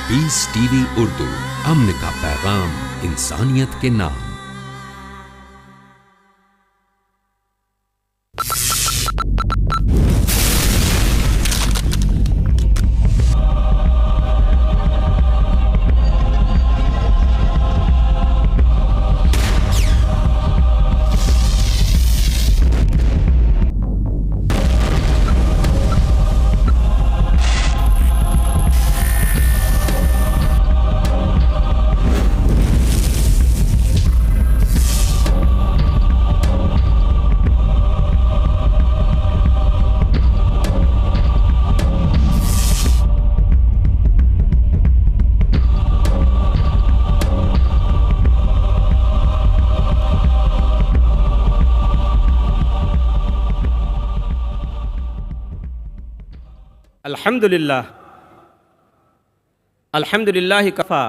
Piece TV Urdu, अमन का पैगाम इंसानियत के नाम। अल्हम्दुलिल्लाह अल्हम्दुलिल्लाहि कफ़ा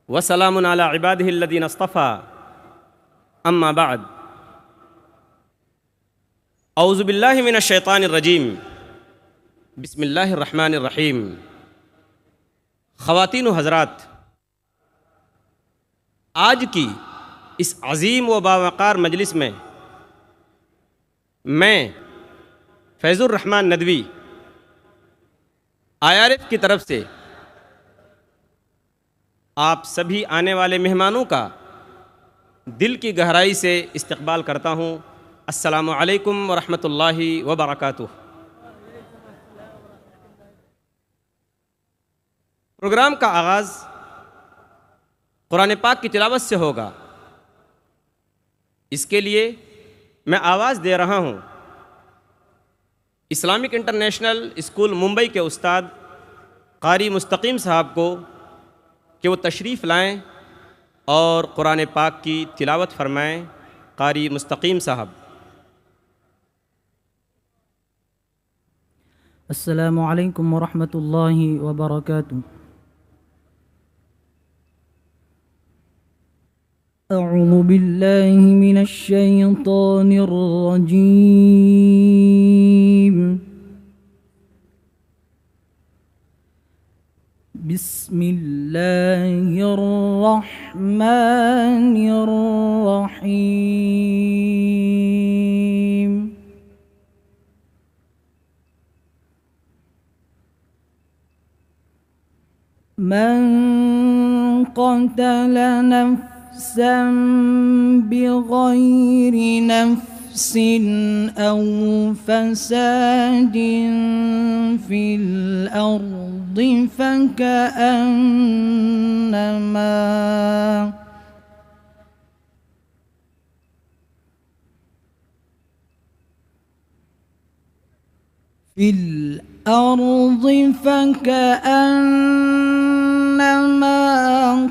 वसलामुन अला इबादिहिल्लज़ीना इस्तफ़ा अम्मा बअद। औज़ु बिल्लाहि मिनश शैतानिर रजीम, बिस्मिल्लाहिर रहमानिर रहीम। ख़वातीन व हज़रात, आज की इस अज़ीम व बावक़ार मजलिस में मैं फैज़ुर रहमान नदवी IRF की तरफ से आप सभी आने वाले मेहमानों का दिल की गहराई से इस्तक़बाल करता हूँ। अस्सलामु अलैकुम व रहमतुल्लाहि व बरकातुहू। प्रोग्राम का आगाज़ कुरान पाक की तिलावत से होगा। इसके लिए मैं आवाज़ दे रहा हूँ इस्लामिक इंटरनेशनल स्कूल मुंबई के उस्ताद कारी मुस्तकीम साहब को कि वो तशरीफ़ लाएं और कुरान पाक की तिलावत फरमाएं। कारी मुस्तकीम साहब। अस्सलामु अलैकुम व रहमतुल्लाहि व बरकातुहू। अऊज़ु बिल्लाहि मिनश शैतानिर रजीम। बिस्मिल्लाहिर रहमानिर रहीम। मन क़तल नफ्सन बिग़ैरि नफ्सिन औ फ़सादिन फ़िल अर्दि फ़कअन्नमा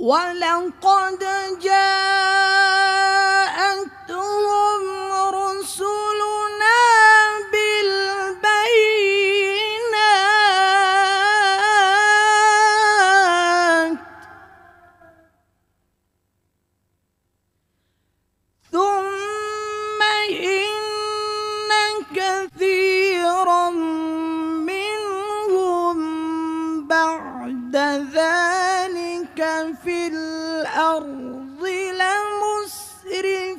वलक़द जाअतहुम रुसुलुना बिलबय्यिनात थुम्मा इन्न कसीरम मिनहुम बअद ज़ालिक फिल अर्ज़ि लमुस्रिफून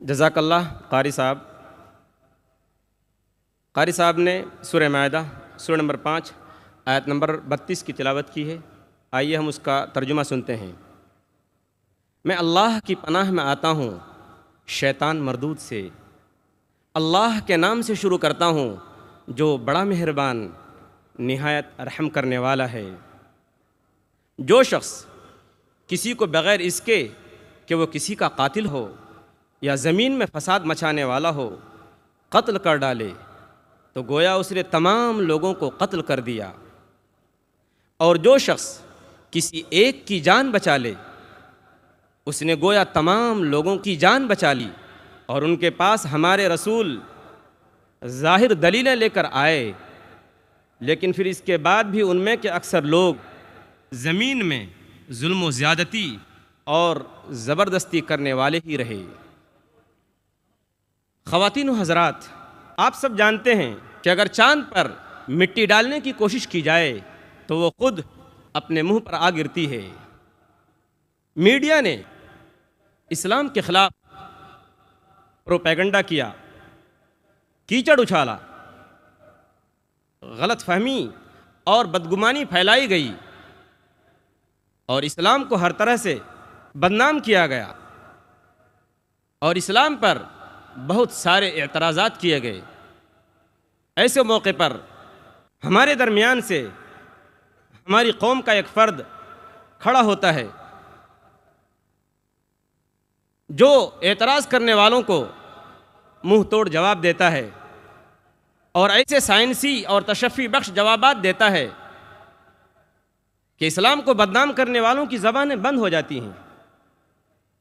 जज़ाकल्लाह कारी साहब ने सूरह मायदा सूरह नंबर 5 आयत नंबर 32 की तिलावत की है। आइए हम उसका तर्जुमा सुनते हैं। मैं अल्लाह की पनाह में आता हूँ शैतान मरदूद से। अल्लाह के नाम से शुरू करता हूँ जो बड़ा मेहरबान निहायत रहम करने वाला है। जो शख्स किसी को बग़ैर इसके कि वो किसी का कातिल हो या ज़मीन में फसाद मचाने वाला हो कत्ल कर डाले तो गोया उसने तमाम लोगों को कत्ल कर दिया। और जो शख्स किसी एक की जान बचा ले उसने गोया तमाम लोगों की जान बचा ली। और उनके पास हमारे रसूल ज़ाहिर दलीलें लेकर आए, लेकिन फिर इसके बाद भी उनमें के अक्सर लोग ज़मीन में जुल्म व ज़्यादती और ज़बरदस्ती करने वाले ही रहे। ख़वातीन व हज़रात, आप सब जानते हैं कि अगर चाँद पर मिट्टी डालने की कोशिश की जाए तो वो खुद अपने मुंह पर आ गिरती है। मीडिया ने इस्लाम के ख़िलाफ़ प्रोपेगेंडा किया, कीचड़ उछाला, गलत फहमी और बदगुमानी फैलाई गई और इस्लाम को हर तरह से बदनाम किया गया और इस्लाम पर बहुत सारे एतराज़ात किए गए। ऐसे मौके पर हमारे दरमियान से हमारी कौम का एक फ़र्द खड़ा होता है जो एतराज़ करने वालों को मुंह तोड़ जवाब देता है और ऐसे साइंसी और तशफ़ी बख्श जवाबात देता है कि इस्लाम को बदनाम करने वालों की ज़बानें बंद हो जाती हैं।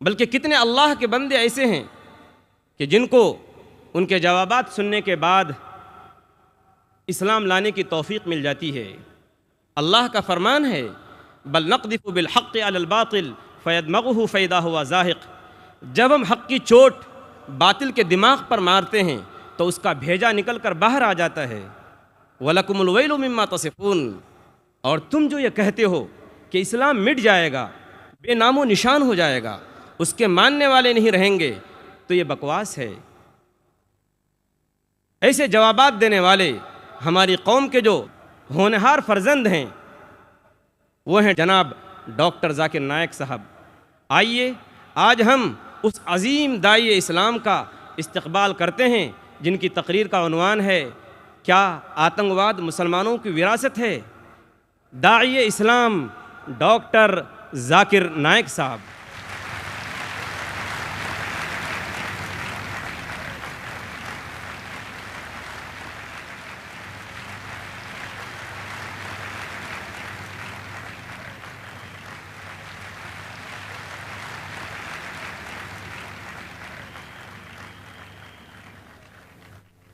बल्कि कितने अल्लाह के बंदे ऐसे हैं कि जिनको उनके जवाबात सुनने के बाद इस्लाम लाने की तौफ़ीक़ मिल जाती है। अल्लाह का फरमान है, बल नक़दिफ़ु बिल हक़्क़ि अलल बातिल फ़यदमग़ुहु फ़इज़ा हुवा ज़ाहिक़। जब हम हक़ की चोट बातिल के दिमाग पर मारते हैं तो उसका भेजा निकल कर बाहर आ जाता है। वलकुमुल वैलु मिम्मा तसिफ़ून। और तुम जो ये कहते हो कि इस्लाम मिट जाएगा, बेनामो निशान हो जाएगा, उसके मानने वाले नहीं रहेंगे, तो ये बकवास है। ऐसे जवाबात देने वाले हमारी कौम के जो होनहार फर्जंद हैं वो हैं जनाब डॉक्टर ज़ाकिर नायक साहब। आइए आज हम उस अज़ीम दाई इस्लाम का इस्तक़बाल करते हैं जिनकी तकरीर का उन्वान है, क्या आतंकवाद मुसलमानों की विरासत है। दाई इस्लाम डॉक्टर ज़ाकिर नायक साहब।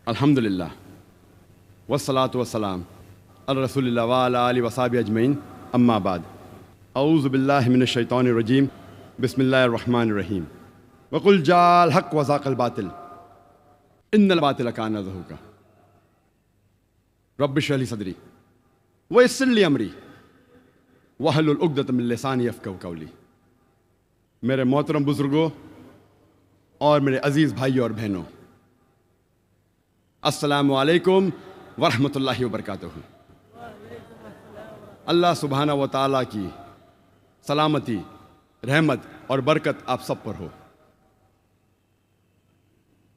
अल्हम्दुलिल्लाह वस्सलातु वस्सलाम अला रसूलिल्लाह व अला आलिहि वसहबिहि अजमईन, अम्मा बाद। औज़ु बिल्लाहि मिनश शैतानिर रजीम, बिस्मिल्लाहिर रहमानिर रहीम। वक़ुल जाअल हक़्क़ु व ज़ाक़ल बातिल इन्नल बातिल काना ज़हूक़ा। रब्बि इश्रह ली सदरी व यस्सिर ली अमरी वहलुल उक़दतम मिन लिसानी यफ़क़हू क़ौली। मेरे मोहतरम बुज़ुर्गों और मेरे अज़ीज़ भाइयों और बहनों, अस्सलामु अलैकुम वरहमतुल्लाहि वबरकातुहू। अल्लाह सुब्हाना व तआला की सलामती, रहमत और बरकत आप सब पर हो।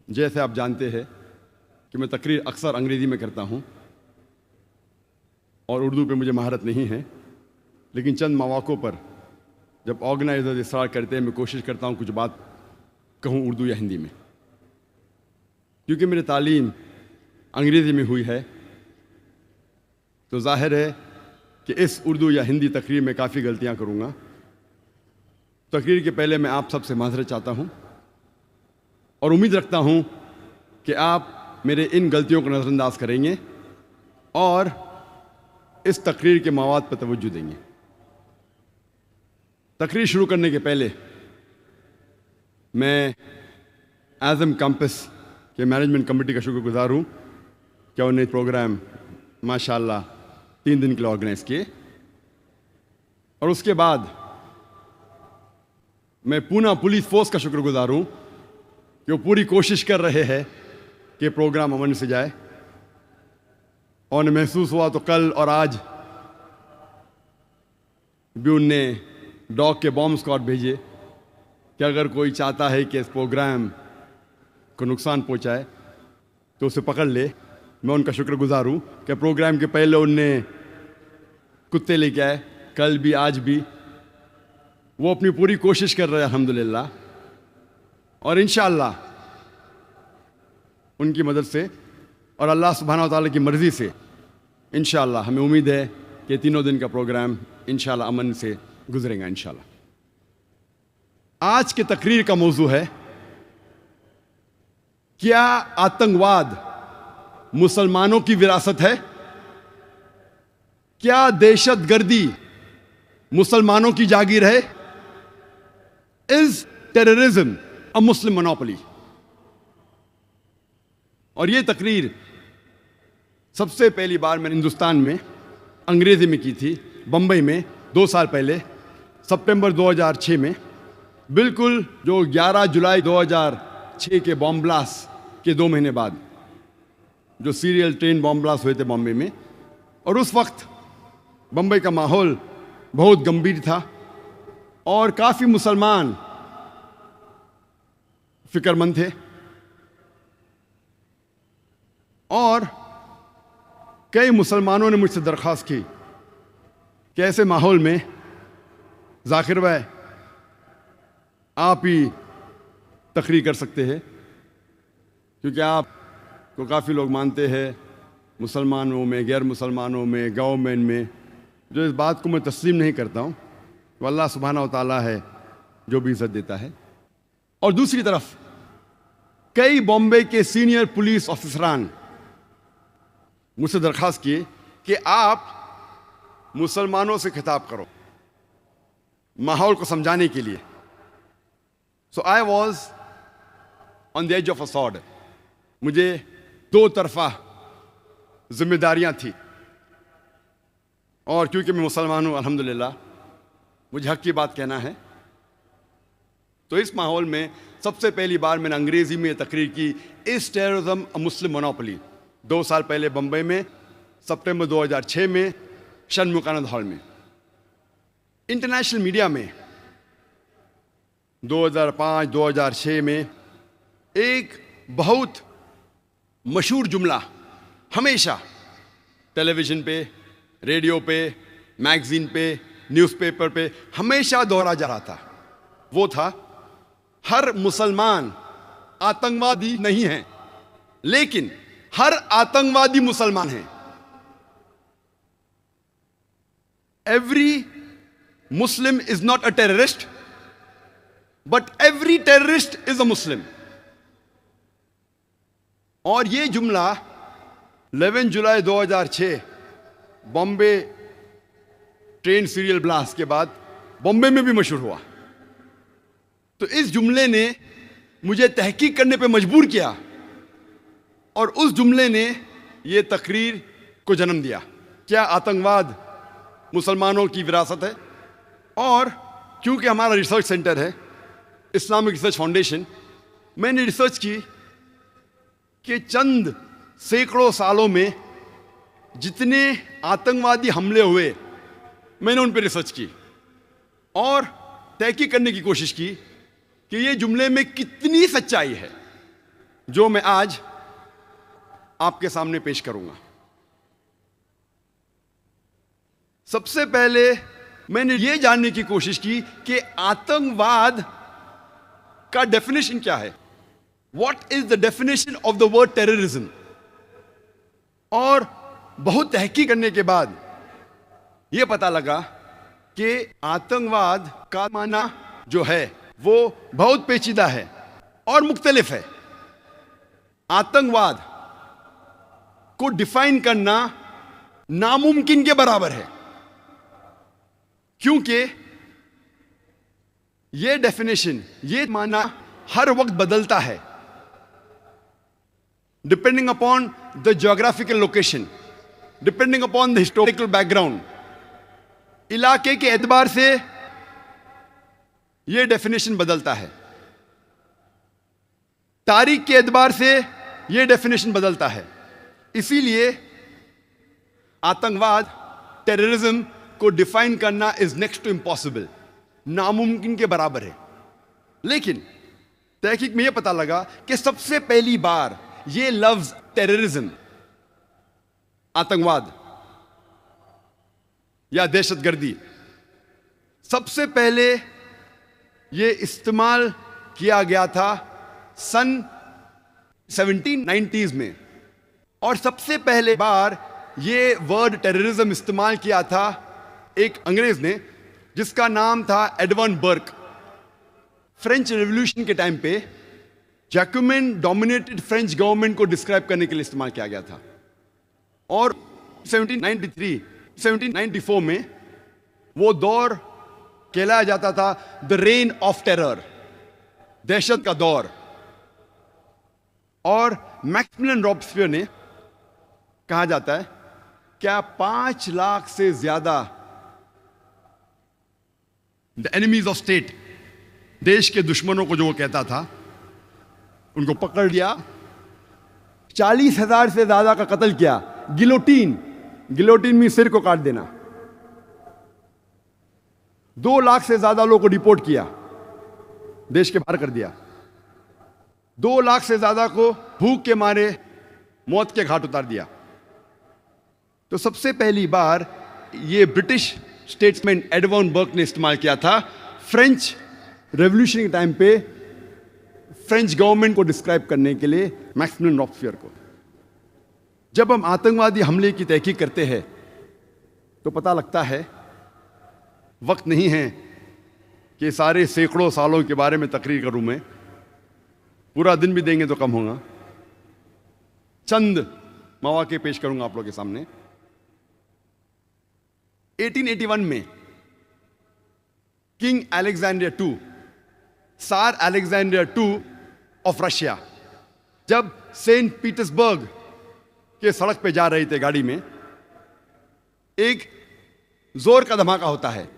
जैसे आप जानते हैं कि मैं तकरीर अक्सर अंग्रेज़ी में करता हूँ और उर्दू पे मुझे महारत नहीं है, लेकिन चंद मौक़ों पर जब ऑर्गेनाइजर इसरार करते हैं मैं कोशिश करता हूँ कुछ बात कहूँ उर्दू या हिंदी में। क्योंकि मेरी तालीम अंग्रेज़ी में हुई है तो जाहिर है कि इस उर्दू या हिंदी तकरीर में काफ़ी गलतियाँ करूँगा। तकरीर के पहले मैं आप सबसे माज़रत चाहता हूँ और उम्मीद रखता हूँ कि आप मेरे इन गलतियों को नज़रअंदाज करेंगे और इस तकरीर के मवाद पर तवज्जो देंगे। तकरीर शुरू करने के पहले मैं आज़म कैंपस के मैनेजमेंट कमेटी का शुक्रगुजार हूँ कि उन्हें प्रोग्राम माशाअल्लाह 3 दिन के लिए ऑर्गेनाइज किए। और उसके बाद मैं पूना पुलिस फोर्स का शुक्रगुजार हूँ कि वो पूरी कोशिश कर रहे हैं कि प्रोग्राम अमन से जाए। और उन्हें महसूस हुआ तो कल और आज भी उनने डॉग के बॉम्ब स्क्वाड भेजे कि अगर कोई चाहता है कि इस प्रोग्राम को नुकसान पहुंचाए तो उसे पकड़ ले। मैं उनका शुक्रगुजार हूँ कि प्रोग्राम के पहले उनने कुत्ते लेके आए, कल भी आज भी वो अपनी पूरी कोशिश कर रहे हैं अल्हम्दुलिल्लाह। और इंशाअल्लाह उनकी मदद से और अल्लाह सुब्हानहू व तआला की मर्ज़ी से इंशाअल्लाह हमें उम्मीद है कि 3 दिन का प्रोग्राम इंशाअल्लाह अमन से गुजरेगा इंशाअल्लाह। आज के तकरीर का मौजू है, क्या आतंकवाद मुसलमानों की विरासत है? क्या दहशतगर्दी मुसलमानों की जागीर है? Is terrorism a Muslim monopoly? और ये तकरीर सबसे पहली बार मैंने हिंदुस्तान में अंग्रेजी में की थी, बम्बई में 2 साल पहले सितंबर 2006 में, बिल्कुल जो 11 जुलाई 2006 के बॉम्ब ब्लास्ट के 2 महीने बाद जो सीरियल ट्रेन बॉम्ब ब्लास्ट हुए थे बॉम्बे में। और उस वक्त बम्बई का माहौल बहुत गंभीर था और काफ़ी मुसलमान फिक्रमंद थे और कई मुसलमानों ने मुझसे दरख्वास्त की कि ऐसे माहौल में ज़ाकिर भाई आप ही तकरीर कर सकते हैं, क्योंकि आप को काफ़ी लोग मानते हैं मुसलमानों में, गैर मुसलमानों में, गवर्नमेंट में। जो इस बात को मैं तस्लीम नहीं करता हूँ, तो अल्लाह सुब्हानहू व तआला है जो भी इज़्ज़त देता है। और दूसरी तरफ कई बॉम्बे के सीनियर पुलिस ऑफिसरान मुझसे दरख्वास्त किए कि आप मुसलमानों से खिताब करो माहौल को समझाने के लिए। So I was on the edge of a sword. मुझे 2 तरफा जिम्मेदारियां थी और क्योंकि मैं मुसलमान हूँ अल्हम्दुलिल्लाह, मुझे हक की बात कहना है। तो इस माहौल में सबसे पहली बार मैंने अंग्रेजी में तकरीर की, इस टेररिज्म अ मुस्लिम मोनोपोली, 2 साल पहले बम्बई में सितंबर 2006 में शनमुकानंद हॉल में। इंटरनेशनल मीडिया में 2005-2006 में एक बहुत मशहूर जुमला हमेशा टेलीविज़न पे, रेडियो पे, मैगज़ीन पे, न्यूज़पेपर पे हमेशा दोहरा जा रहा था। वो था, हर मुसलमान आतंकवादी नहीं है, लेकिन हर आतंकवादी मुसलमान है। Every Muslim is not a terrorist, but every terrorist is a Muslim. और ये जुमला 11 जुलाई 2006 बॉम्बे ट्रेन सीरियल ब्लास्ट के बाद बॉम्बे में भी मशहूर हुआ। तो इस जुमले ने मुझे तहकीक करने पे मजबूर किया और उस जुमले ने ये तकरीर को जन्म दिया, क्या आतंकवाद मुसलमानों की विरासत है। और क्योंकि हमारा रिसर्च सेंटर है इस्लामिक रिसर्च फाउंडेशन, मैंने रिसर्च की कि चंद सैकड़ों सालों में जितने आतंकवादी हमले हुए, मैंने उन पर रिसर्च की और तहकीक करने की कोशिश की कि ये जुमले में कितनी सच्चाई है, जो मैं आज आपके सामने पेश करूंगा। सबसे पहले मैंने ये जानने की कोशिश की कि आतंकवाद का डेफिनेशन क्या है। What is the definition of the word terrorism. और बहुत तहकीक करने के बाद यह पता लगा कि आतंकवाद का माना जो है वो बहुत पेचीदा है और मुख्तलिफ है। आतंकवाद को डिफाइन करना नामुमकिन के बराबर है, क्योंकि यह डेफिनेशन, यह माना हर वक्त बदलता है depending upon the geographical location, depending upon the historical background. इलाके के एतबार से यह डेफिनेशन बदलता है, तारीख के एतबार से यह डेफिनेशन बदलता है। इसीलिए आतंकवाद, टेररिज्म को डिफाइन करना इज नेक्स्ट टू इम्पॉसिबल, नामुमकिन के बराबर है। लेकिन तहकीक में यह पता लगा कि सबसे पहली बार यह लफ्ज टेररिज्म, आतंकवाद या दहशतगर्दी, सबसे पहले यह इस्तेमाल किया गया था सन 1790s में, और सबसे पहले बार यह वर्ड टेररिज्म इस्तेमाल किया था एक अंग्रेज ने जिसका नाम था एडवर्न बर्क। फ्रेंच रेवोल्यूशन के टाइम पे जैकोबिन डोमिनेटेड फ्रेंच गवर्नमेंट को डिस्क्राइब करने के लिए इस्तेमाल किया गया था। और 1793, 1794 में वो दौर कहलाया जाता था द रेन ऑफ टेरर, दहशत का दौर। और मैक्सिमिलियन रॉबस्पियर ने, कहा जाता है, क्या 5 लाख से ज्यादा द एनिमीज ऑफ स्टेट, देश के दुश्मनों को जो वो कहता था, उनको पकड़ लिया, 40,000 से ज्यादा का कत्ल किया। गिलोटीन में सिर को काट देना। 2 लाख से ज्यादा लोगों को डिपोर्ट किया, देश के बाहर कर दिया। 2 लाख से ज्यादा को भूख के मारे मौत के घाट उतार दिया। तो सबसे पहली बार यह ब्रिटिश स्टेट्समैन एडवर्न बर्क ने इस्तेमाल किया था फ्रेंच रेवोल्यूशन के टाइम पे फ्रेंच गवर्नमेंट को डिस्क्राइब करने के लिए मैक्सिमिलियन रॉबस्पियर को। जब हम आतंकवादी हमले की तहकीक करते हैं तो पता लगता है वक्त नहीं है कि सारे सैकड़ों सालों के बारे में तकरीर करूं मैं, पूरा दिन भी देंगे तो कम होगा। चंद मौके पेश करूंगा आप लोगों के सामने। 1881 में किंग अलेक्जेंडर II, सार अलेक्जेंडर II ऑफ रशिया, जब सेंट पीटर्सबर्ग के सड़क पे जा रहे थे गाड़ी में, एक जोर का धमाका होता है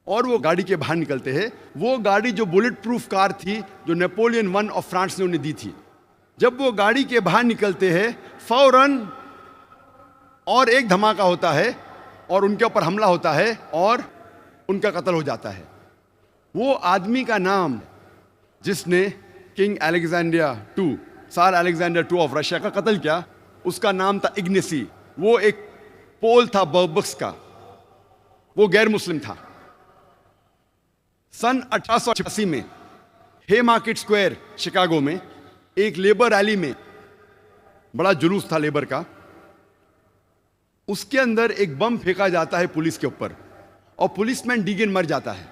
और वो गाड़ी के बाहर निकलते हैं। वो गाड़ी जो बुलेट प्रूफ कार थी, जो नेपोलियन I ऑफ फ्रांस ने उन्हें दी थी, जब वो गाड़ी के बाहर निकलते हैं फौरन और एक धमाका होता है और उनके ऊपर हमला होता है और उनका कत्ल हो जाता है। वो आदमी का नाम जिसने किंग अलेक्जेंडर II, सार अलेक्जेंडर II ऑफ रशिया का कत्ल किया, उसका नाम था इग्नेसी। वो एक पोल था बर्बक्स का, वो गैर मुस्लिम था। सन 1886 में हे मार्केट स्क्वायर शिकागो में एक लेबर रैली में, बड़ा जुलूस था लेबर का, उसके अंदर एक बम फेंका जाता है पुलिस के ऊपर और पुलिसमैन डीगन मर जाता है।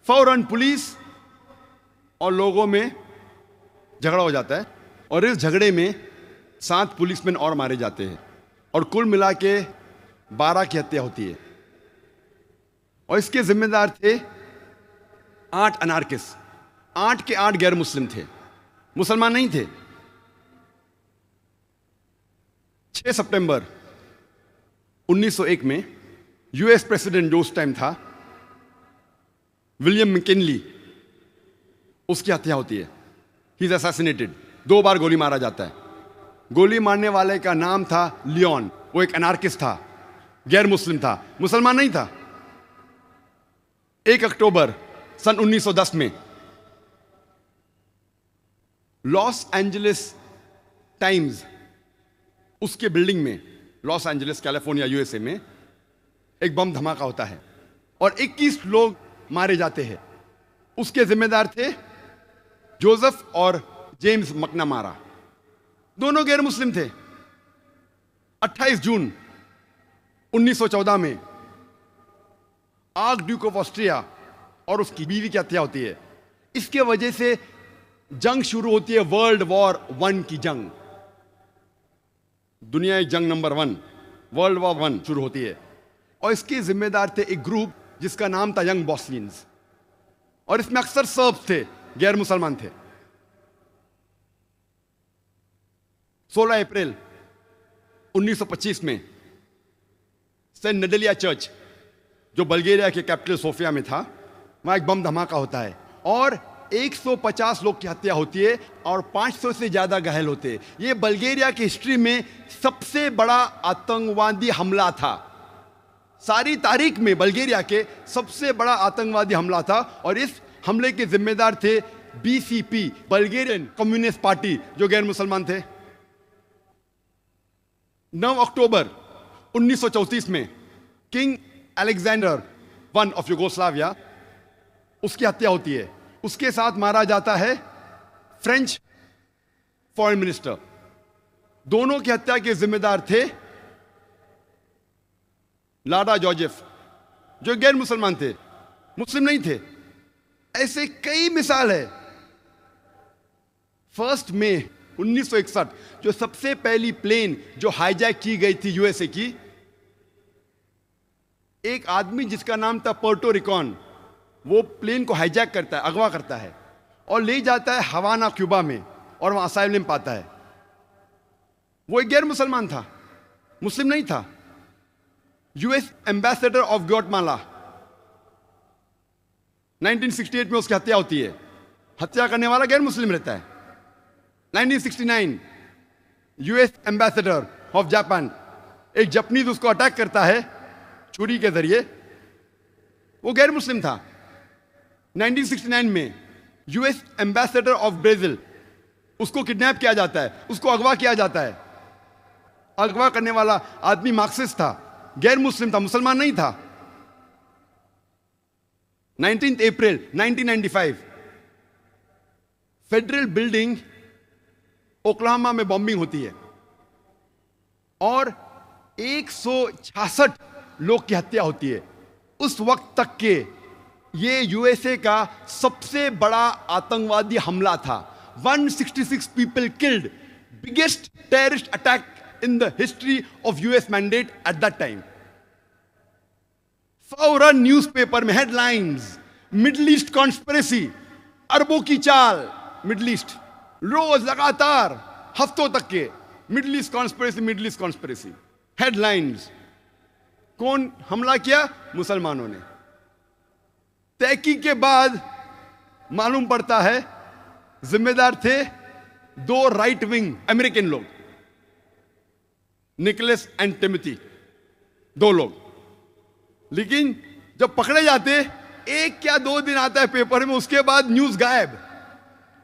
फौरन पुलिस और लोगों में झगड़ा हो जाता है और इस झगड़े में 7 पुलिसमैन और मारे जाते हैं और कुल मिला के 12 की हत्या होती है। और इसके जिम्मेदार थे 8 अनार्किस्ट, 8 के 8 गैर मुस्लिम थे, मुसलमान नहीं थे। 6 सितंबर 1901 में यूएस प्रेसिडेंट जो उस टाइम था, विलियम मैकिनली, उसकी हत्या होती है। ही इज असैसिनेटेड, 2 बार गोली मारा जाता है। गोली मारने वाले का नाम था लियोन। वो एक अनार्किस्ट था, गैर मुस्लिम था, मुसलमान नहीं था। 1 अक्टूबर सन 1910 में लॉस एंजलिस टाइम्स, उसके बिल्डिंग में, लॉस एंजलिस कैलिफोर्निया यूएसए में, एक बम धमाका होता है और 21 लोग मारे जाते हैं। उसके जिम्मेदार थे जोसेफ और जेम्स मैकनामारा, दोनों गैर मुस्लिम थे। 28 जून 1914 में आर्क ड्यूक ऑफ ऑस्ट्रिया और उसकी बीवी की हत्या होती है। इसके वजह से जंग शुरू होती है, वर्ल्ड वॉर 1 की जंग, दुनियाई जंग नंबर 1, वर्ल्ड वॉर 1 शुरू होती है। और इसके जिम्मेदार थे एक ग्रुप जिसका नाम था यंग बॉस्नियंस, और इसमें अक्सर सर्ब्स थे, गैर मुसलमान थे। 16 अप्रैल 1925 में सेंट नेडेलिया चर्च, जो बल्गेरिया के कैपिटल सोफिया में था, वहां एक बम धमाका होता है और 150 लोग की हत्या होती है और 500 से ज्यादा घायल होते हैं। यह बल्गेरिया की हिस्ट्री में सबसे बड़ा आतंकवादी हमला था। सारी तारीख में बल्गेरिया के सबसे बड़ा आतंकवादी हमला था और इस हमले के जिम्मेदार थे बीसीपी, बल्गेरियन कम्युनिस्ट पार्टी, जो गैर मुसलमान थे। 9 अक्टूबर 1934 में king Alexander I of Yugoslavia, उसकी हत्या होती है। उसके साथ मारा जाता है फ्रेंच फॉरेन मिनिस्टर। दोनों की हत्या के जिम्मेदार थे लाडा जोसेफ, जो गैर मुसलमान थे, मुस्लिम नहीं थे। ऐसे कई मिसाल है। 1 मई 1961 जो सबसे पहली प्लेन जो हाईजैक की गई थी यूएसए की, एक आदमी जिसका नाम था पोर्टो रिकॉन, वो प्लेन को हाईजैक करता है, अगवा करता है और ले जाता है हवाना, क्यूबा में, और वहां असाइलम पाता है। वो एक गैर मुसलमान था, मुस्लिम नहीं था। यूएस एम्बेसडर ऑफ ग्वाटेमाला, 1968 में उसकी हत्या होती है। हत्या करने वाला गैर मुस्लिम रहता है। 1969 यूएस एम्बेसडर ऑफ जापान, एक जापानीज उसको अटैक करता है छुरी के जरिए, वो गैर मुस्लिम था। 1969 में यूएस एम्बेसडर ऑफ ब्राजील, उसको किडनैप किया जाता है, उसको अगवा किया जाता है। अगवा करने वाला आदमी मार्क्सिस्ट था, गैर मुस्लिम था, मुसलमान नहीं था। 19 अप्रैल 1995 फेडरल बिल्डिंग ओक्लाहोमा में बॉम्बिंग होती है और 166 लोग की हत्या होती है। उस वक्त तक के ये यूएसए का सबसे बड़ा आतंकवादी हमला था। 166 people killed, biggest terrorist attack in the history of US mandate at that time. फौरन न्यूज़पेपर में हेडलाइंस, मिडिल ईस्ट कॉन्स्पिरेसी, अरबों की चाल, मिडिल ईस्ट, रोज लगातार हफ्तों तक के middle east conspiracy, middle east conspiracy headlines. कौन हमला किया? मुसलमानों ने। तहकीक के बाद मालूम पड़ता है जिम्मेदार थे 2 राइट विंग अमेरिकन लोग, निकोलस एंड टिमोथी, 2 लोग। लेकिन जब पकड़े जाते, 1 या 2 दिन आता है पेपर में, उसके बाद न्यूज गायब।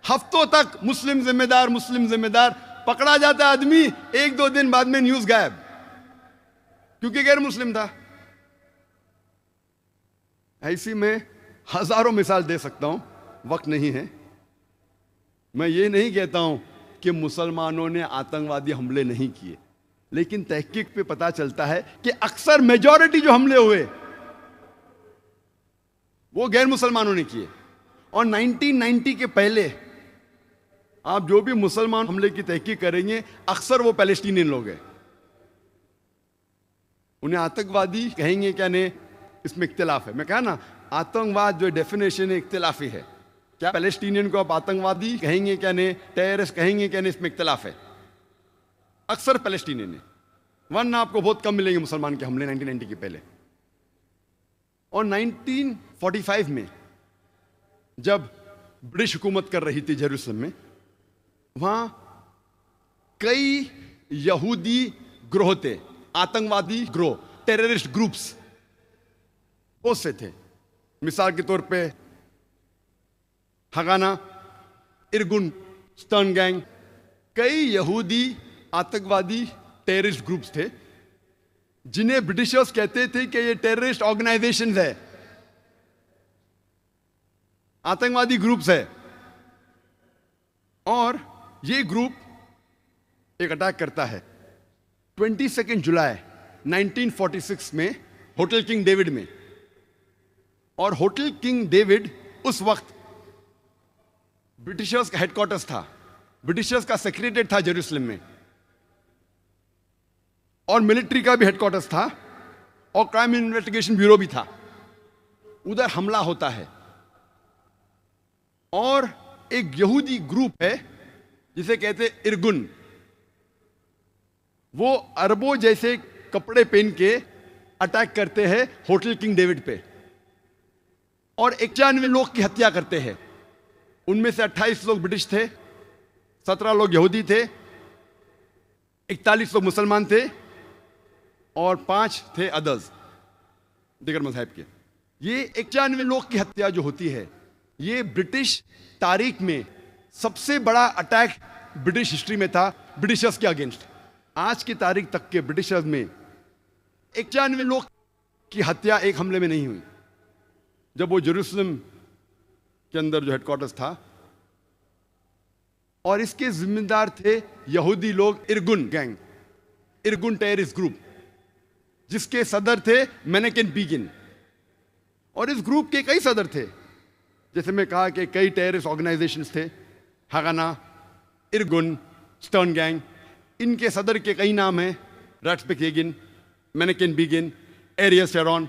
हफ्तों तक मुस्लिम जिम्मेदार, मुस्लिम जिम्मेदार, पकड़ा जाता है आदमी, 1-2 दिन बाद में न्यूज गायब, क्योंकि गैर मुस्लिम था। ऐसी मैं हजारों मिसाल दे सकता हूं, वक्त नहीं है। मैं ये नहीं कहता हूं कि मुसलमानों ने आतंकवादी हमले नहीं किए, लेकिन तहकीक पे पता चलता है कि अक्सर मेजॉरिटी जो हमले हुए वो गैर मुसलमानों ने किए। और 1990 के पहले आप जो भी मुसलमान हमले की तहकीक करेंगे, अक्सर वो पैलेस्टीनियन लोग हैं। उन्हें आतंकवादी कहेंगे क्या नहीं, इसमें इख्तिलाफ है। मैं कहा ना, आतंकवाद जो डेफिनेशन है इख्तिलाफी है। क्या पैलेस्टीनियन को आप आतंकवादी कहेंगे क्या नहीं, टेररिस्ट कहेंगे क्या नहीं, इसमें इख्तिलाफ है। अक्सर पैलेस्टीनियन है, वरना आपको बहुत कम मिलेंगे मुसलमान के हमले 1990 के पहले। और 1945 में जब ब्रिटिश हुकूमत कर रही थी जेरूसलम में, वहां कई यहूदी ग्रोह थे, आतंकवादी ग्रोह, टेररिस्ट ग्रुप्स बहुत से थे। मिसाल के तौर पे हगाना, इरगुन, स्टर्न गैंग, कई यहूदी आतंकवादी टेररिस्ट ग्रुप्स थे जिन्हें ब्रिटिशर्स कहते थे कि ये टेररिस्ट ऑर्गेनाइजेशंस है, आतंकवादी ग्रुप्स है। और ये ग्रुप एक अटैक करता है 22 जुलाई 1946 में होटल किंग डेविड में। और होटल किंग डेविड उस वक्त ब्रिटिशर्स का हेडक्वार्टर्स था, ब्रिटिशर्स का सेक्रेटरीट था जेरूसलम में, और मिलिट्री का भी हेडक्वार्टर्स था, और क्राइम इन्वेस्टिगेशन ब्यूरो भी था। उधर हमला होता है और एक यहूदी ग्रुप है जिसे कहते इरगुन, वो अरबों जैसे कपड़े पहन के अटैक करते हैं होटल किंग डेविड पे और 91 लोग की हत्या करते हैं। उनमें से 28 लोग ब्रिटिश थे, 17 लोग यहूदी थे, 41 लोग मुसलमान थे और 5 थे अदर्स, दिगर मज़हब के। ये 91 लोग की हत्या जो होती है, ये ब्रिटिश तारीख में सबसे बड़ा अटैक ब्रिटिश हिस्ट्री में था ब्रिटिशर्स के अगेंस्ट। आज की तारीख तक के ब्रिटिशर्स में 91 लोग की हत्या एक हमले में नहीं हुई। जब वो जेरूसलम के अंदर जो हेडक्वार्टर्स था, और इसके जिम्मेदार थे यहूदी लोग, इरगुन गैंग, इरगुन टेररिस्ट ग्रुप, जिसके सदर थे मेनेकेन बीगिन। और इस ग्रुप के कई सदर थे, जैसे मैं कहा कि कई टेररिस्ट ऑर्गेनाइजेशंस थे, हगाना, इरगुन, स्टर्न गैंग। इनके सदर के कई नाम हैं, रैट्सबेक येगिन, मेनेकेन बीगिन, एरियल शेरॉन।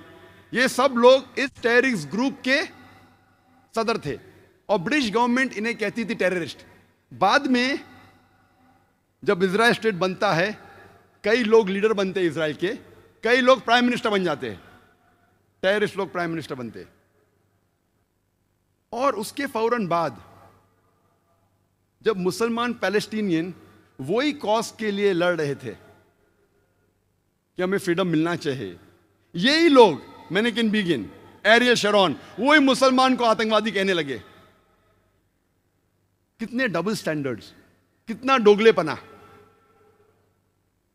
ये सब लोग इस टेररिस्ट ग्रुप के सदर थे और ब्रिटिश गवर्नमेंट इन्हें कहती थी टेररिस्ट। बाद में जब इजराइल स्टेट बनता है, कई लोग लीडर बनते हैं इजराइल के, कई लोग प्राइम मिनिस्टर बन जाते हैं, टेररिस्ट लोग प्राइम मिनिस्टर बनते हैं। और उसके फौरन बाद जब मुसलमान पैलेस्टीनियन वही कॉज के लिए लड़ रहे थे कि हमें फ्रीडम मिलना चाहिए, यही लोग मेनेकेन बीगिन, एरियल शेरॉन, वही मुसलमान को आतंकवादी कहने लगे। कितने डबल स्टैंडर्ड्स, कितना डोगलेपना।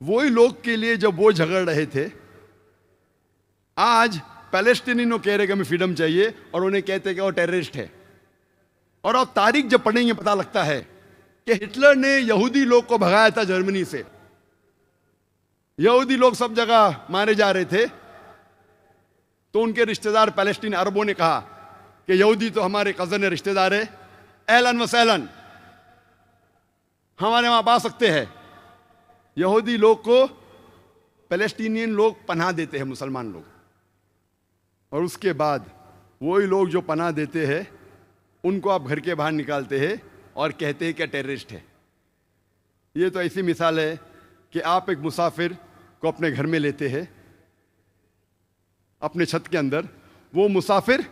वही लोग के लिए जब वो झगड़ रहे थे, आज पैलेस्टीनियनों कह रहे कि हमें फ्रीडम चाहिए और उन्हें कहते कि वो टेररिस्ट है। और अब तारीख जब पढ़ेंगे पता लगता है कि हिटलर ने यहूदी लोग को भगाया था जर्मनी से। यहूदी लोग सब जगह मारे जा रहे थे, तो उनके रिश्तेदार पैलेस्टीन अरबों ने कहा कि यहूदी तो हमारे कजन है, रिश्तेदार है, एलन व सहलन, हमारे वहां आ सकते हैं। यहूदी लोग को पैलेस्टीनियन लोग पनाह देते हैं, मुसलमान लोग। और उसके बाद वही लोग जो पनाह देते हैं उनको आप घर के बाहर निकालते हैं और कहते हैं कि टेररिस्ट है। ये तो ऐसी मिसाल है कि आप एक मुसाफिर को अपने घर में लेते हैं, अपने छत के अंदर, वो मुसाफिर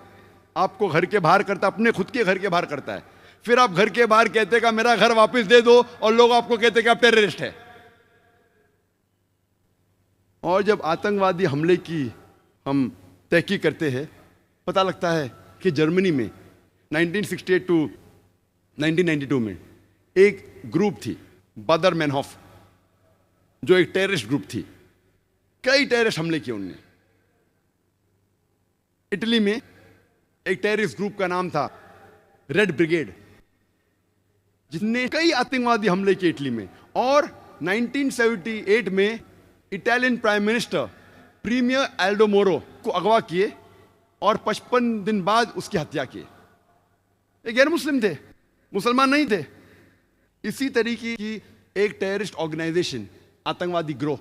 आपको घर के बाहर करता, अपने खुद के घर के बाहर करता है, फिर आप घर के बाहर कहते का मेरा घर वापस दे दो, और लोग आपको कहते कि आप टेररिस्ट है। और जब आतंकवादी हमले की हम तहकीक करते हैं, पता लगता है कि जर्मनी में 1968 टू 1992 में एक ग्रुप थी, बादर मैनहॉफ, जो एक टेररिस्ट ग्रुप थी। कई टेररिस्ट हमले किए उनने। इटली में एक टेररिस्ट ग्रुप का नाम था रेड ब्रिगेड, जिसने कई आतंकवादी हमले किए इटली में। और 1978 में Italian prime minister premier Aldo Moro को अगवा किए और 55 दिन बाद उसकी हत्या की। ये गैर मुस्लिम थे, मुसलमान नहीं थे। इसी तरीके की एक टेररिस्ट ऑर्गेनाइजेशन, आतंकवादी ग्रोह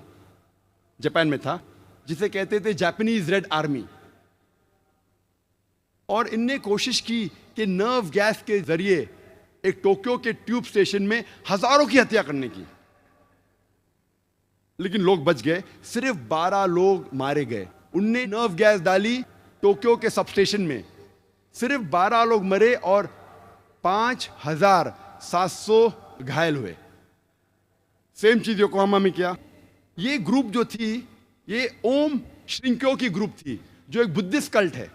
जापान में था, जिसे कहते थे जापानीज रेड आर्मी। और इनने कोशिश की कि नर्व गैस के जरिए एक टोक्यो के ट्यूब स्टेशन में हजारों की हत्या करने की, लेकिन लोग बच गए। सिर्फ 12 लोग मारे गए। उनने नर्व गैस डाली टोक्यो के सब स्टेशन में, सिर्फ 12 लोग मरे और 5700 घायल हुए। सेम चीज योकोहामा में किया। ये ग्रुप जो थी, ये ओम श्रिंक्यो की ग्रुप थी, जो एक बुद्धिस्ट कल्ट है।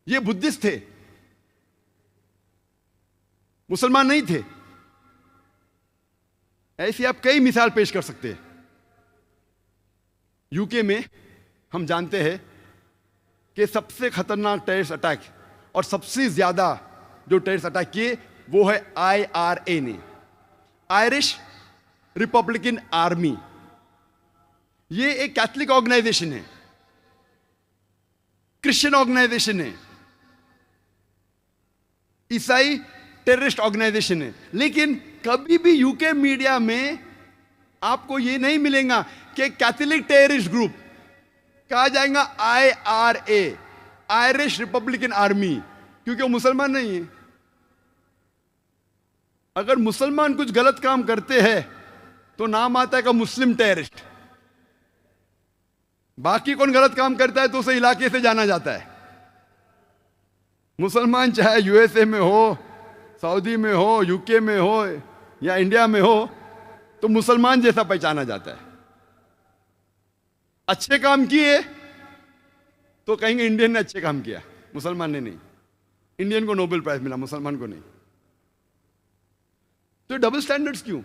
ये बुद्धिस्ट थे, मुसलमान नहीं थे। ऐसी आप कई मिसाल पेश कर सकते हैं। यूके में हम जानते हैं कि सबसे खतरनाक टेररिस्ट अटैक और सबसे ज्यादा जो टेररिस्ट अटैक किए वो है IRA ने, आयरिश रिपब्लिकन आर्मी। ये एक कैथलिक ऑर्गेनाइजेशन है, क्रिश्चियन ऑर्गेनाइजेशन है, ईसाई टेररिस्ट ऑर्गेनाइजेशन है। लेकिन कभी भी यूके मीडिया में आपको ये नहीं मिलेगा कि कैथलिक टेररिस्ट ग्रुप, कहा जाएगा IRA, आयरिश रिपब्लिकन आर्मी, क्योंकि वो मुसलमान नहीं है। अगर मुसलमान कुछ गलत काम करते हैं तो नाम आता है का मुस्लिम टेररिस्ट। बाकी कौन गलत काम करता है तो उसे इलाके से जाना जाता है। मुसलमान चाहे USA में हो, सऊदी में हो, यूके में हो या इंडिया में हो, तो मुसलमान जैसा पहचाना जाता है। अच्छे काम किए तो कहेंगे इंडियन ने अच्छे काम किया, मुसलमान ने नहीं। इंडियन को नोबेल प्राइज मिला, मुसलमान को नहीं। तो डबल स्टैंडर्ड्स क्यों?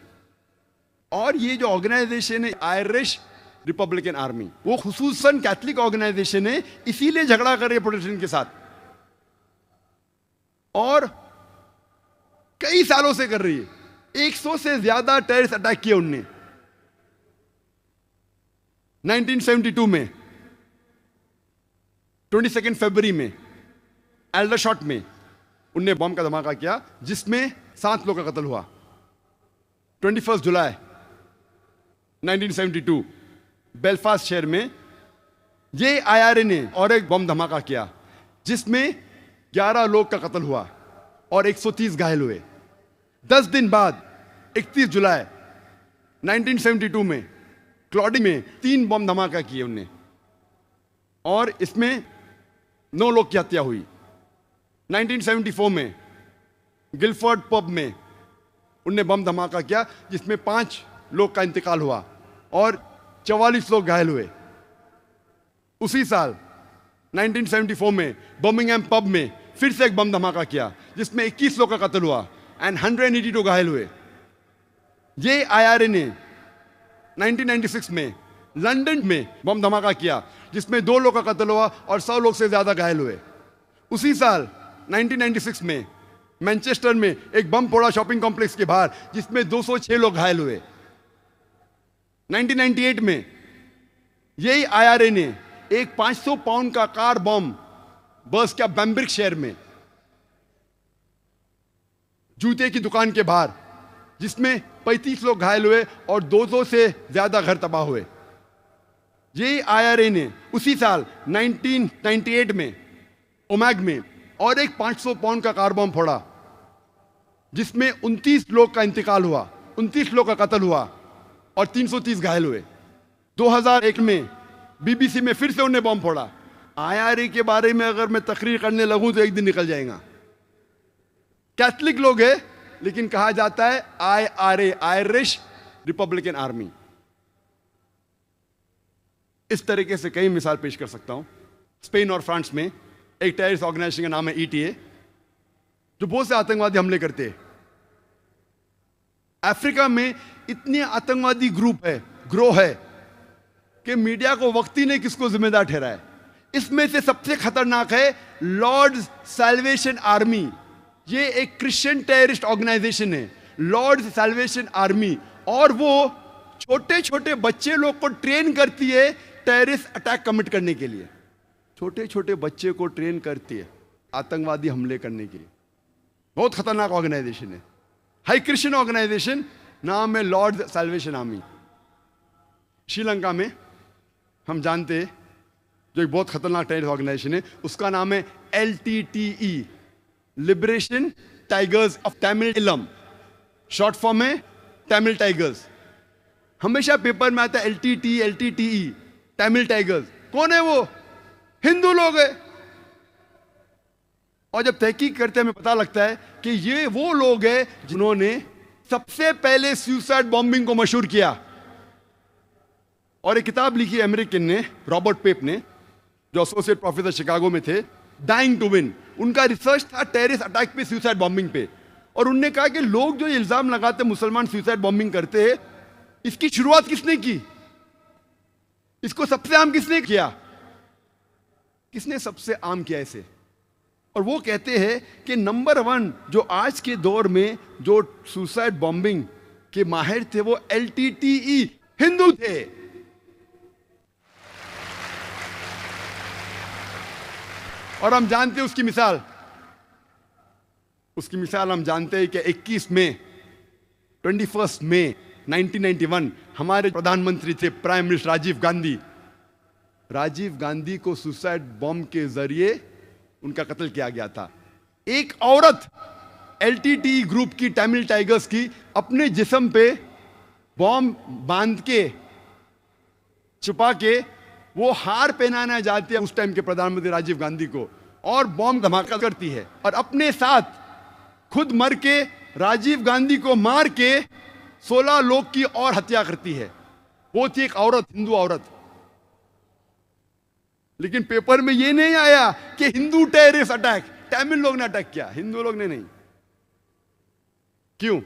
और ये जो ऑर्गेनाइजेशन है आयरिश रिपब्लिकन आर्मी, वो खुसूसन कैथलिक ऑर्गेनाइजेशन है, इसीलिए झगड़ा कर रही है प्रोटेस्टेंट के साथ और कई सालों से कर रही है। 100 से ज्यादा टेररिस्ट अटैक किए उनने। 1972 में 22 फरवरी में एल्डरशॉट में उनने बम का धमाका किया, जिसमें 7 लोगों का कत्ल हुआ। 21 जुलाई 1972 बेलफास्ट शहर में ये IRA ने और एक बम धमाका किया, जिसमें 11 लोग का कत्ल हुआ और 130 घायल हुए। 10 दिन बाद 31 जुलाई 1972 में क्लॉडिंग में 3 बम धमाका किए उनने और इसमें 9 लोग की हत्या हुई। 1974 में गिलफोर्ड पब में उनने बम धमाका किया, जिसमें 5 लोग का इंतकाल हुआ और 44 लोग घायल हुए। उसी साल 1974 में बर्मिंघम पब में फिर से एक बम धमाका किया, जिसमें 21 लोग का कत्ल हुआ एंड 182 घायल हुए। ये IRA ने 1996 में लंदन में बम धमाका किया, जिसमें 2 लोग का कत्ल हुआ और 100 लोग से ज्यादा घायल हुए। उसी साल 1996 में मैनचेस्टर में एक बम फोड़ा शॉपिंग कॉम्प्लेक्स के बाहर, जिसमें 206 लोग घायल हुए। 1998 में यही IRA ने एक 500 पाउंड का कार बम बर्स्ट किया बैम्ब्रिक शहर में, जूते की दुकान के बाहर, जिसमें 35 लोग घायल हुए और 200 से ज्यादा घर तबाह हुए। यही IRA ने उसी साल 1998 में ओमैग में और एक 500 पाउंड का कार बम फोड़ा, जिसमें 29 लोग का इंतकाल हुआ, 29 लोग का कत्ल हुआ और 330 घायल हुए। 2001 में BBC में फिर से उन्हें बम फोड़ा। IRA के बारे में अगर मैं तकरीर करने लगूं तो एक दिन निकल जाएगा। कैथलिक लोग हैं, लेकिन कहा जाता है IRA, आयरिश रिपब्लिकन आर्मी। इस तरीके से कई मिसाल पेश कर सकता हूं। स्पेन और फ्रांस में एक टेररिस्ट ऑर्गेनाइजेशन का नाम है ETA, जो बहुत से आतंकवादी हमले करते हैं। अफ्रीका में इतने आतंकवादी ग्रुप है, ग्रोह है, कि मीडिया को वक्त ही नहीं किसको जिम्मेदार ठहराए। इसमें से सबसे खतरनाक है लॉर्ड्स सैल्वेशन आर्मी। ये एक क्रिश्चियन टेररिस्ट ऑर्गेनाइजेशन है, लॉर्ड्स सैल्वेशन आर्मी, और वो छोटे छोटे बच्चे लोग को ट्रेन करती है टेररिस्ट अटैक कमिट करने के लिए। छोटे छोटे बच्चे को ट्रेन करती है आतंकवादी हमले करने के लिए। बहुत खतरनाक ऑर्गेनाइजेशन है, हाई क्रिश्चियन ऑर्गेनाइजेशन, नाम है लॉर्ड्स सैल्वेशन आर्मी। श्रीलंका में हम जानते हैं जो एक बहुत खतरनाक टेररिस्ट ऑर्गेनाइजेशन है, उसका नाम है LTTE, liberation tigers of Tamil इलम, शॉर्ट फॉर्म है तमिल टाइगर्स। हमेशा पेपर में आता है LTTE, तमिल टाइगर्स। कौन है वो? हिंदू लोग है। और जब तहकीक करते हैं हमें पता लगता है कि ये वो लोग हैं जिन्होंने सबसे पहले सुसाइड बॉम्बिंग को मशहूर किया। और एक किताब लिखी अमेरिकन ने, रॉबर्ट पेप ने, जो एसोसिएट प्रोफेसर शिकागो में थे, डाइंग टू विन। उनका रिसर्च था टेररिस्ट अटैक पे, सुसाइड बॉम्बिंग पे। और उनने कहा कि लोग जो इल्जाम लगाते मुसलमान सुसाइड बॉम्बिंग करते हैं, इसकी शुरुआत किसने की, इसको सबसे आम किसने किया, किसने सबसे आम किया इसे। और वो कहते हैं कि नंबर 1 जो आज के दौर में जो सुसाइड बॉम्बिंग के माहिर थे वो LTTE हिंदू थे। और हम जानते हैं उसकी मिसाल हम जानते हैं कि 21 मई 1991 हमारे प्रधानमंत्री थे प्राइम मिनिस्टर राजीव गांधी को सुसाइड बॉम्ब के जरिए उनका कत्ल किया गया था। एक औरत LTTE ग्रुप की, तमिल टाइगर्स की, अपने जिस्म पे बॉम्ब बांध के छुपा के वो हार पहनाना जाती है उस टाइम के प्रधानमंत्री राजीव गांधी को, और बॉम्ब धमाका करती है और अपने साथ खुद मर के राजीव गांधी को मार के 16 लोग की और हत्या करती है। वो थी एक औरत, हिंदू औरत। लेकिन पेपर में ये नहीं आया कि हिंदू टेररिस्ट अटैक, तमिल लोग ने अटैक किया, हिंदू लोग ने नहीं। क्यों?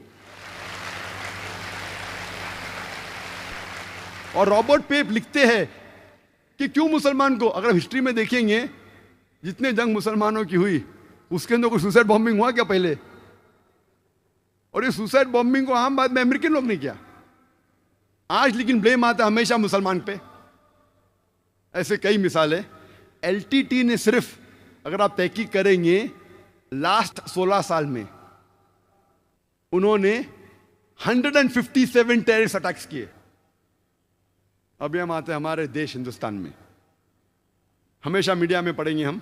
और रॉबर्ट पेप लिखते हैं कि क्यों मुसलमान को, अगर हिस्ट्री में देखेंगे जितने जंग मुसलमानों की हुई उसके अंदर कोई सुसाइड बॉम्बिंग हुआ क्या पहले? और ये सुसाइड बॉम्बिंग को आम बात में अमेरिकन लोग ने किया। आज लेकिन ब्लेम आता हमेशा मुसलमान पे। ऐसे कई मिसालें। LTTE ने सिर्फ, अगर आप तहकीक करेंगे, लास्ट 16 साल में उन्होंने 157 टेररिस्ट अटैक्स किए। अभी हम आते हैं हमारे देश हिंदुस्तान में। हमेशा मीडिया में पढ़ेंगे हम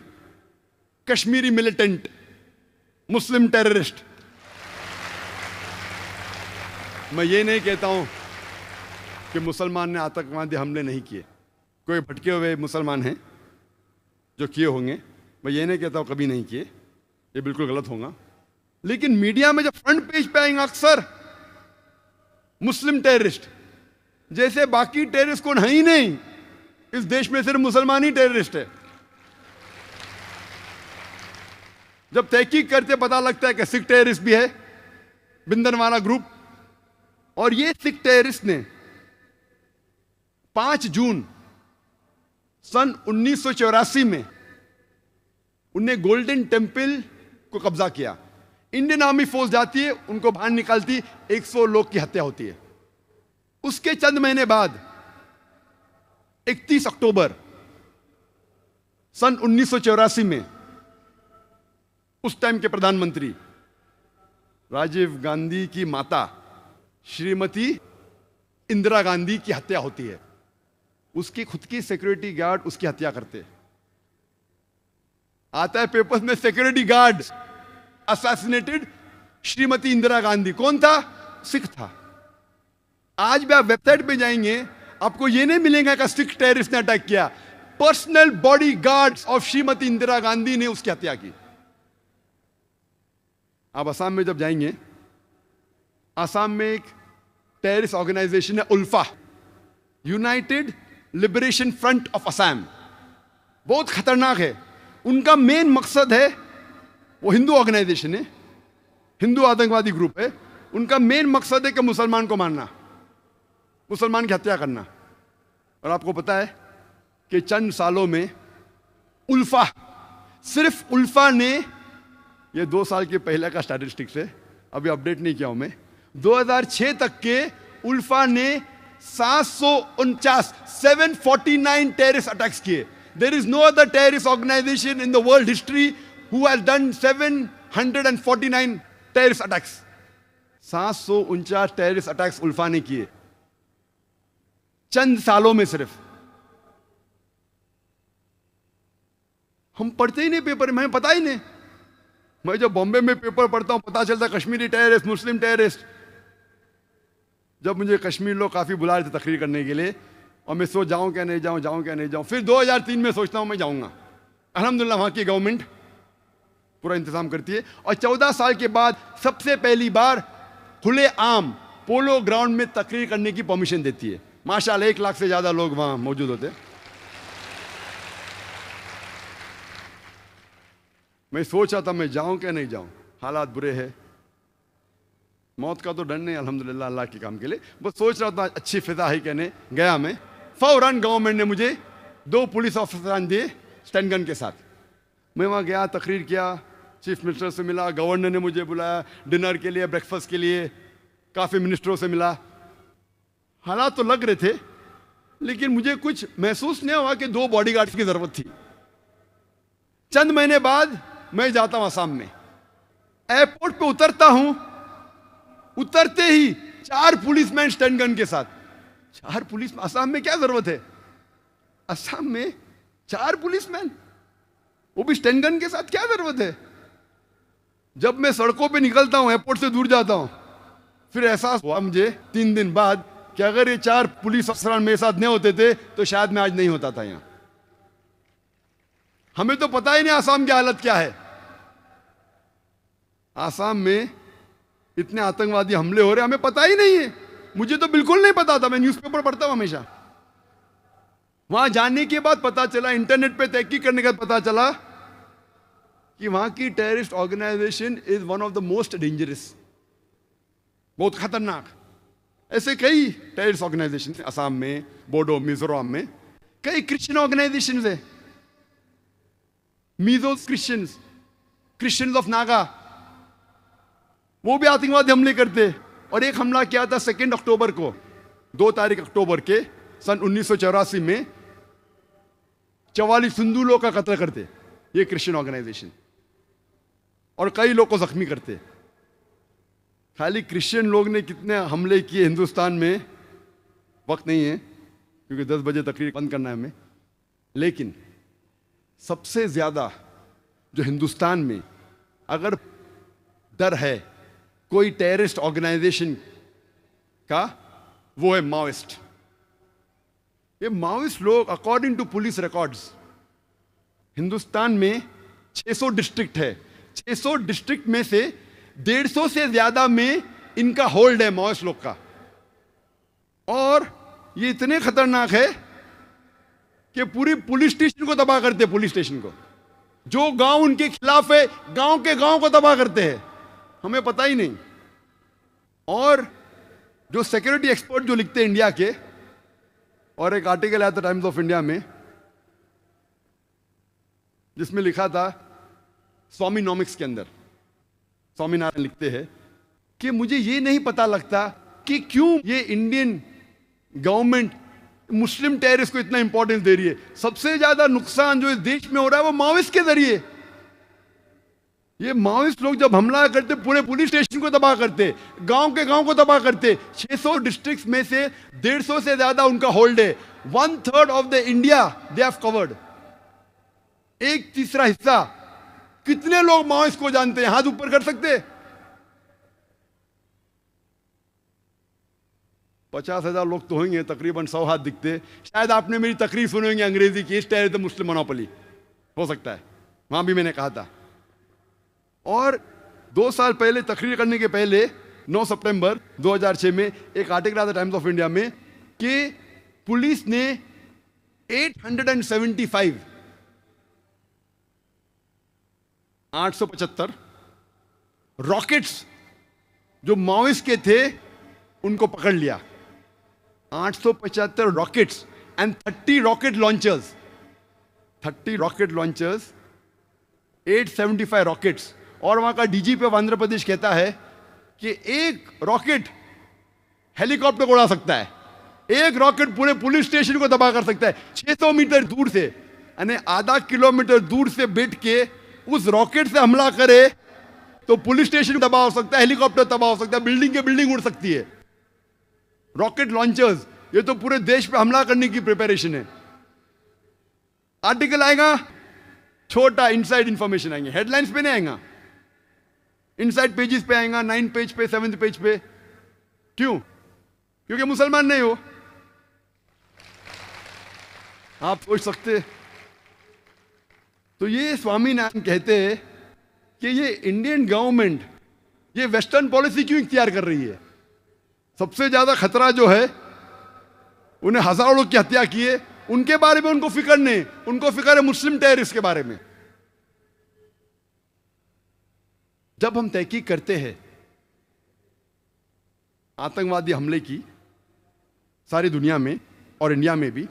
कश्मीरी मिलिटेंट, मुस्लिम टेररिस्ट। मैं ये नहीं कहता हूं कि मुसलमान ने आतंकवादी हमले नहीं किए, कोई भटके हुए मुसलमान हैं जो किए होंगे, मैं ये नहीं कहता हूं कभी नहीं किए, ये बिल्कुल गलत होगा। लेकिन मीडिया में जब फ्रंट पेज पे आएंगे अक्सर मुस्लिम टेररिस्ट, जैसे बाकी टेररिस्ट कौन है ही नहीं, इस देश में सिर्फ मुसलमान ही टेररिस्ट है। जब तहकीक करते पता लगता है कि सिख टेररिस्ट भी है, बिंदरवाला ग्रुप। और ये सिख टेररिस्ट ने 5 जून सन 1984 में उन्हें गोल्डन टेम्पल को कब्जा किया। इंडियन आर्मी फोर्स जाती है, उनको बाहर निकालती, 100 लोग की हत्या होती है। उसके चंद महीने बाद 31 अक्टूबर सन 1984 में उस टाइम के प्रधानमंत्री राजीव गांधी की माता श्रीमती इंदिरा गांधी की हत्या होती है। उसकी खुद की सिक्योरिटी गार्ड उसकी हत्या करते। आता है पेपर्स में security guard assassinated Shrimati Indira Gandhi. कौन था? सिख था। आज भी आप वेबसाइट पे जाएंगे, आपको यह नहीं मिलेगा कि सिख टेररिस्ट ने अटैक किया। Personal body guards of Shrimati Indira Gandhi ने उसकी हत्या की। आप असम में जब जाएंगे, असम में एक टेररिस्ट ऑर्गेनाइजेशन है ULFA, united liberation front of Assam. बहुत खतरनाक है। उनका मेन मकसद है, वो हिंदू ऑर्गेनाइजेशन है, हिंदू आतंकवादी ग्रुप है। उनका मेन मकसद है कि मुसलमान को मारना, मुसलमान की हत्या करना। और आपको पता है कि चंद सालों में उल्फा, सिर्फ उल्फा ने, ये 2 साल के पहले का स्टैटिस्टिक्स है, अभी अपडेट नहीं किया हूं मैं, 2006 तक के उल्फा ने 749 टेररिस्ट अटैक्स किए। There is no other terrorist organization in the world history who has done 749 terrorist attacks. 749 terrorist attacks ULFA ने किए चंद सालों में सिर्फ। हम पढ़ते ही नहीं पेपर में, हमें पता ही नहीं। मैं जब बॉम्बे में पेपर पढ़ता हूं पता चलता कश्मीरी टेररिस्ट, मुस्लिम टेररिस्ट। जब मुझे कश्मीर लोग काफी बुला रहे थे तकरीर करने के लिए, और मैं सोच जाऊं क्या नहीं जाऊं, जाऊं क्या नहीं जाऊं। फिर 2003 में सोचता हूं मैं जाऊंगा। अल्हम्दुलिल्लाह वहां की गवर्नमेंट पूरा इंतजाम करती है। और 14 साल के बाद सबसे पहली बार खुले आम पोलो ग्राउंड में तकरीर करने की परमिशन देती है। माशाल्लाह 1 लाख से ज्यादा लोग वहां मौजूद होते। मैं सोच रहा था मैं जाऊं क्या नहीं जाऊं, हालात बुरे हैं। मौत का तो डर नहीं अल्हम्दुलिल्लाह अल्लाह के काम के लिए, बस सोच रहा था अच्छी फिजा है कहने गया मैं। फौरन गवर्नमेंट ने मुझे 2 पुलिस ऑफिसर दिए स्टैंड गन के साथ। मैं वहाँ गया, तकरीर किया, चीफ मिनिस्टर से मिला, गवर्नर ने मुझे बुलाया डिनर के लिए, ब्रेकफास्ट के लिए, काफ़ी मिनिस्टरों से मिला। हालात तो लग रहे थे, लेकिन मुझे कुछ महसूस नहीं हुआ कि 2 बॉडीगार्ड्स की ज़रूरत थी। चंद महीने बाद मैं जाता हूँ आसाम में, एयरपोर्ट पे उतरता हूँ, उतरते ही 4 पुलिसमैन स्टैंड गन के साथ। 4 पुलिस, आसाम में क्या जरूरत है? आसाम में 4 पुलिसमैन, वो भी स्टैंड गन के साथ, क्या जरूरत है? जब मैं सड़कों पे निकलता हूं, एयरपोर्ट से दूर जाता हूं, फिर एहसास हुआ मुझे 3 दिन बाद कि अगर ये 4 पुलिस अफसरान मेरे साथ नहीं होते थे तो शायद मैं आज नहीं होता था यहां। हमें तो पता ही नहीं आसाम की हालत क्या है। आसाम में इतने आतंकवादी हमले हो रहे, हमें पता ही नहीं है। मुझे तो बिल्कुल नहीं पता था, मैं न्यूज़पेपर पढ़ता हूं हमेशा। वहां जाने के बाद पता चला, इंटरनेट पे तहकीक करने के बाद पता चला कि वहां की terrorist organization is one of the most dangerous, बहुत खतरनाक। ऐसे कई टेररिस्ट ऑर्गेनाइजेशन असम में, बोडो, मिजोरम में कई क्रिश्चियन ऑर्गेनाइजेशन है, Mizo Christians, Christians of Naga, वो भी आतंकवादी हमले करते। और एक हमला किया था 2 अक्टूबर को, 2 तारीख अक्टूबर के सन 1984 में 44 हिंदू लोग का कत्ल करते ये क्रिश्चियन ऑर्गेनाइजेशन, और कई लोग को जख्मी करते। खाली क्रिश्चियन लोग ने कितने हमले किए हिंदुस्तान में, वक्त नहीं है क्योंकि 10 बजे तकरीर बंद करना है हमें, लेकिन सबसे ज्यादा जो हिंदुस्तान में अगर डर है कोई टेररिस्ट ऑर्गेनाइजेशन का, वो है माओइस्ट। ये माओइस्ट लोग according to police records Hindustan में 600 डिस्ट्रिक्ट है, 600 डिस्ट्रिक्ट में से 150 से ज्यादा में इनका होल्ड है माओइस्ट लोग का। और ये इतने खतरनाक है कि पूरी पुलिस स्टेशन को तबाह करते हैं। पुलिस स्टेशन को, जो गांव उनके खिलाफ है, गांव के गांव को तबाह करते हैं, हमें पता ही नहीं। और जो सिक्योरिटी एक्सपर्ट जो लिखते हैं इंडिया के, और एक आर्टिकल आया था टाइम्स ऑफ इंडिया में जिसमें लिखा था, स्वामीनॉमिक्स के अंदर स्वामीनारायण लिखते हैं कि मुझे ये नहीं पता लगता कि क्यों ये इंडियन गवर्नमेंट मुस्लिम टेररिस्ट को इतना इंपॉर्टेंस दे रही है। सबसे ज्यादा नुकसान जो इस देश में हो रहा है वो माओइस्ट के जरिए। ये माओइस्ट लोग जब हमला करते, पूरे पुलिस स्टेशन को तबाह करते, गांव के गांव को तबाह करते। 600 डिस्ट्रिक्ट्स में से 150 से ज्यादा उनका होल्ड है। 1/3 of the India they have covered. 1/3 हिस्सा। कितने लोग माओइस्ट को जानते हैं? हाथ ऊपर कर सकते? 50,000 लोग तो होंगे, तकरीबन 100 हाथ दिखते। शायद आपने मेरी तकरीर सुनी होंगी अंग्रेजी की, इस टेरर द मुस्लिम मोनोपोली, हो सकता है वहां भी मैंने कहा था। और 2 साल पहले, तकरीर करने के पहले 9 सितंबर 2006 में एक आर्टिकल आया था टाइम्स ऑफ इंडिया में कि पुलिस ने 875 रॉकेट्स जो माओइस्ट के थे उनको पकड़ लिया। 875 rockets and 30 rocket launchers, 30 rocket launchers, 875 rockets. और वहां का डीजीपी ऑफ आंध्र प्रदेश कहता है कि एक रॉकेट हेलीकॉप्टर को उड़ा सकता है, एक रॉकेट पूरे पुलिस स्टेशन को तबाह कर सकता है। 600 मीटर दूर से, यानी आधा किलोमीटर दूर से बैठ के उस रॉकेट से हमला करे तो पुलिस स्टेशन तबाह हो सकता है, हेलीकॉप्टर तबाह हो सकता है, बिल्डिंग के बिल्डिंग उड़ सकती है। रॉकेट लॉन्चर्स, ये तो पूरे देश पे हमला करने की प्रिपरेशन है। आर्टिकल आएगा, छोटा इनसाइड इंफॉर्मेशन आएंगे, हेडलाइंस पे नहीं आएगा, इनसाइड पेजेस पे आएगा, 9 पेज पे, 7 पेज पे। क्यों? क्योंकि मुसलमान नहीं हो। आप सोच सकते। तो ये स्वामीनाथन कहते हैं कि ये इंडियन गवर्नमेंट ये वेस्टर्न पॉलिसी क्यों इख्तियार कर रही है? सबसे ज्यादा खतरा जो है, उन्हें हजारों लोग की हत्या की है, उनके बारे में उनको फिक्र नहीं, उनको फिक्र है मुस्लिम टेररिस्ट के बारे में। जब हम तहकीक करते हैं आतंकवादी हमले की सारी दुनिया में और इंडिया में भी,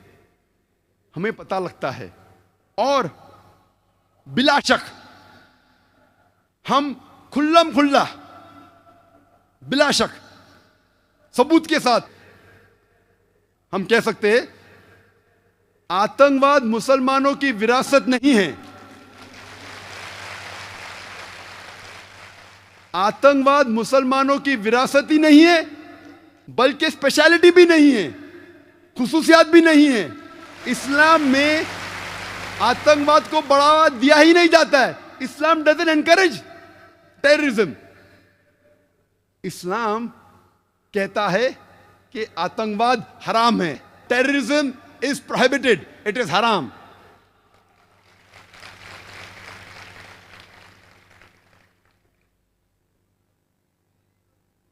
हमें पता लगता है, और बिला शक हम खुल्लम खुल्ला बिला शक सबूत के साथ हम कह सकते हैं आतंकवाद मुसलमानों की विरासत नहीं है। आतंकवाद मुसलमानों की विरासत ही नहीं है, बल्कि स्पेशलिटी भी नहीं है, खुसूसियात भी नहीं है। इस्लाम में आतंकवाद को बढ़ावा दिया ही नहीं जाता है। इस्लाम डजंट एनकरेज टेररिज्म। इस्लाम कहता है कि आतंकवाद हराम है, terrorism is prohibited, it is हराम।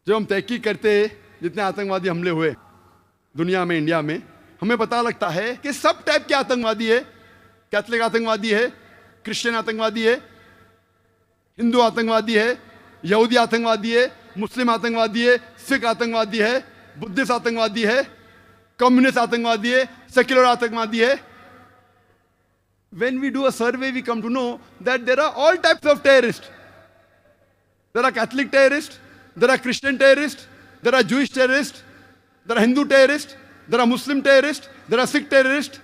जब हम तहकीक करते हैं जितने आतंकवादी हमले हुए दुनिया में, इंडिया में, हमें पता लगता है कि सब टाइप के आतंकवादी है। कैथलिक आतंकवादी है, क्रिश्चियन आतंकवादी है, हिंदू आतंकवादी है, यहूदी आतंकवादी है, मुस्लिम आतंकवादी है, सिख आतंकवादी है, बुद्धिस्ट आतंकवादी है, कम्युनिस्ट आतंकवादी है, सेक्युलर आतंकवादी है। When we do a survey, we come to know that there are all types of terrorists. There are Catholic terrorists, there are Christian terrorists, there are Jewish terrorists, there are Hindu terrorists, there are Muslim terrorists, there are Sikh terrorists,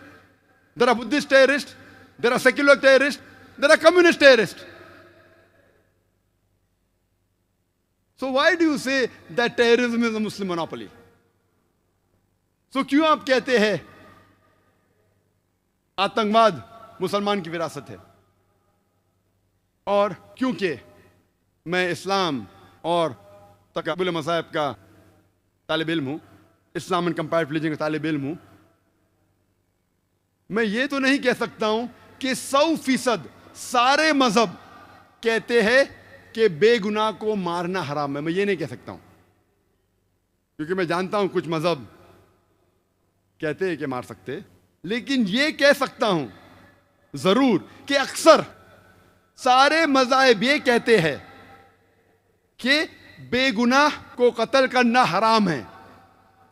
there are Buddhist terrorists, there are secular terrorists, there are communist terrorists. So why do you say that terrorism is a Muslim monopoly? So क्यों आप कहते हैं आतंकवाद मुसलमान की विरासत है? और क्योंकि मैं इस्लाम और तकाबुल मज़ाहिब का तालिब इल्म हूँ, इस्लाम एंड कंपैरेटिव रिलीजन का तालिब इल्म हूँ, मैं ये तो नहीं कह सकता हूँ कि 100% सारे मजहब कहते हैं कि बेगुनाह को मारना हराम है। मैं ये नहीं कह सकता हूँ, क्योंकि मैं जानता हूँ कुछ मजहब कहते हैं कि मार सकते हैं, लेकिन ये कह सकता हूं जरूर कि अक्सर सारे मज़ाहिब ये कहते हैं कि बेगुनाह को कत्ल करना हराम है,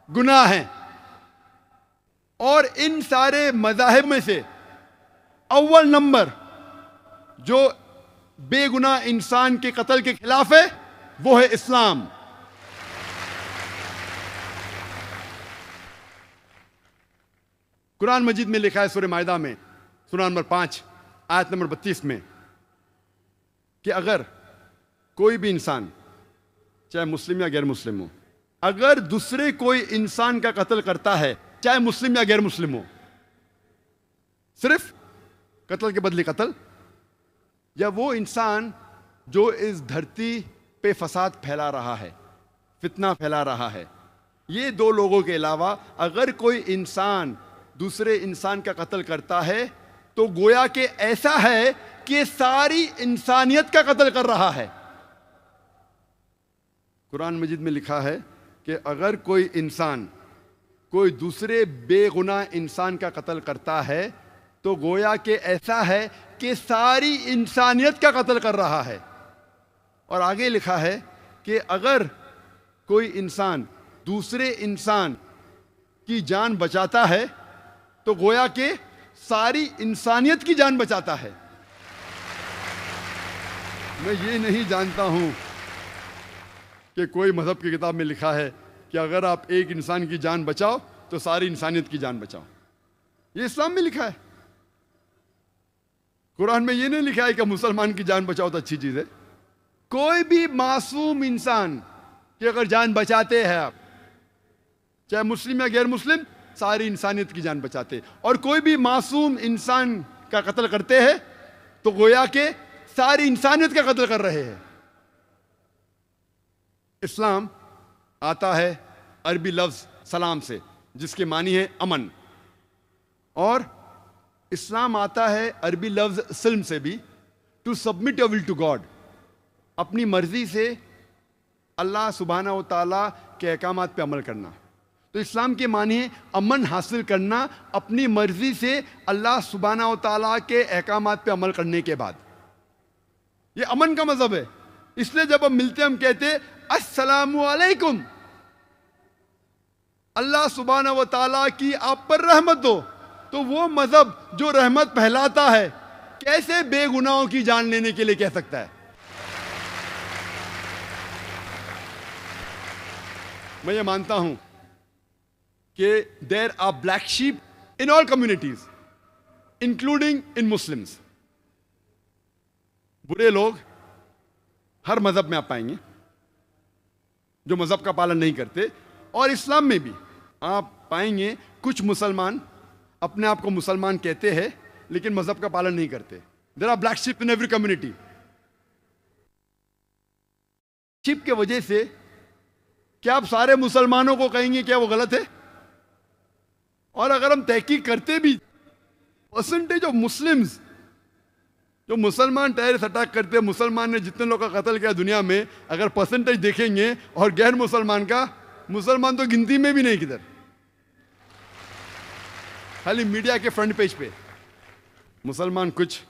गुनाह है। और इन सारे मज़ाहिब में से अव्वल नंबर जो बेगुनाह इंसान के कत्ल के खिलाफ है वो है इस्लाम। कुरान मजीद में लिखा है सूरह माइदा में सूरह नंबर 5 आयत नंबर 32 में कि अगर कोई भी इंसान, चाहे मुस्लिम या गैर मुस्लिम हो, अगर दूसरे कोई इंसान का कत्ल करता है, चाहे मुस्लिम या गैर मुस्लिम हो, सिर्फ कत्ल के बदले कत्ल, या वो इंसान जो इस धरती पे फसाद फैला रहा है, फितना फैला रहा है, ये दो लोगों के अलावा अगर कोई इंसान दूसरे इंसान का कत्ल करता है तो गोया कि ऐसा है कि सारी इंसानियत का कत्ल कर रहा है। कुरान मजीद में लिखा है कि अगर कोई इंसान कोई दूसरे बेगुनाह इंसान का कत्ल करता है तो गोया कि ऐसा है कि सारी इंसानियत का कत्ल कर रहा है। और आगे लिखा है कि अगर कोई इंसान दूसरे इंसान की जान बचाता है तो गोया के सारी इंसानियत की जान बचाता है। मैं ये नहीं जानता हूं कि कोई मजहब की किताब में लिखा है कि अगर आप एक इंसान की जान बचाओ तो सारी इंसानियत की जान बचाओ। ये इस्लाम में लिखा है, कुरान में ये नहीं लिखा है कि मुसलमान की जान बचाओ तो अच्छी चीज है। कोई भी मासूम इंसान की अगर जान बचाते हैं आप, चाहे मुस्लिम या गैर मुस्लिम, सारी इंसानियत की जान बचाते। और कोई भी मासूम इंसान का कत्ल करते हैं तो गोया के सारी इंसानियत का कत्ल कर रहे हैं। इस्लाम आता है अरबी लफ्ज सलाम से, जिसके मानी है अमन, और इस्लाम आता है अरबी लफ्ज सिल्म से भी, to submit your will to God, अपनी मर्जी से अल्लाह सुब्हाना व तआला के अहकामात पे अमल करना। तो इस्लाम के माने अमन हासिल करना अपनी मर्जी से अल्लाह सुब्हाना व तआला के अहकामात पे अमल करने के बाद। ये अमन का मजहब है। इसलिए जब हम मिलते हम कहते अस्सलामु अलैकुम, अल्लाह सुब्हाना व तआला की आप पर रहमत हो। तो वो मजहब जो रहमत फैलाता है कैसे बेगुनाहों की जान लेने के लिए कह सकता है? मैं ये मानता हूं कि there are black sheep in all communities including in Muslims. बुरे लोग हर मजहब में आप पाएंगे जो मजहब का पालन नहीं करते, और इस्लाम में भी आप पाएंगे कुछ मुसलमान अपने आप को मुसलमान कहते हैं लेकिन मजहब का पालन नहीं करते। There are black sheep in every community. Sheep के वजह से क्या आप सारे मुसलमानों को कहेंगे क्या वो गलत है? और अगर हम तहकीक करते भी, परसेंटेज ऑफ मुस्लिम्स, जो मुसलमान टेररिस्ट अटैक करते हैं, मुसलमान ने जितने लोगों का कत्ल किया दुनिया में, अगर परसेंटेज देखेंगे और गैर मुसलमान का, मुसलमान तो गिनती में भी नहीं किधर, खाली मीडिया के फ्रंट पेज पे मुसलमान कुछ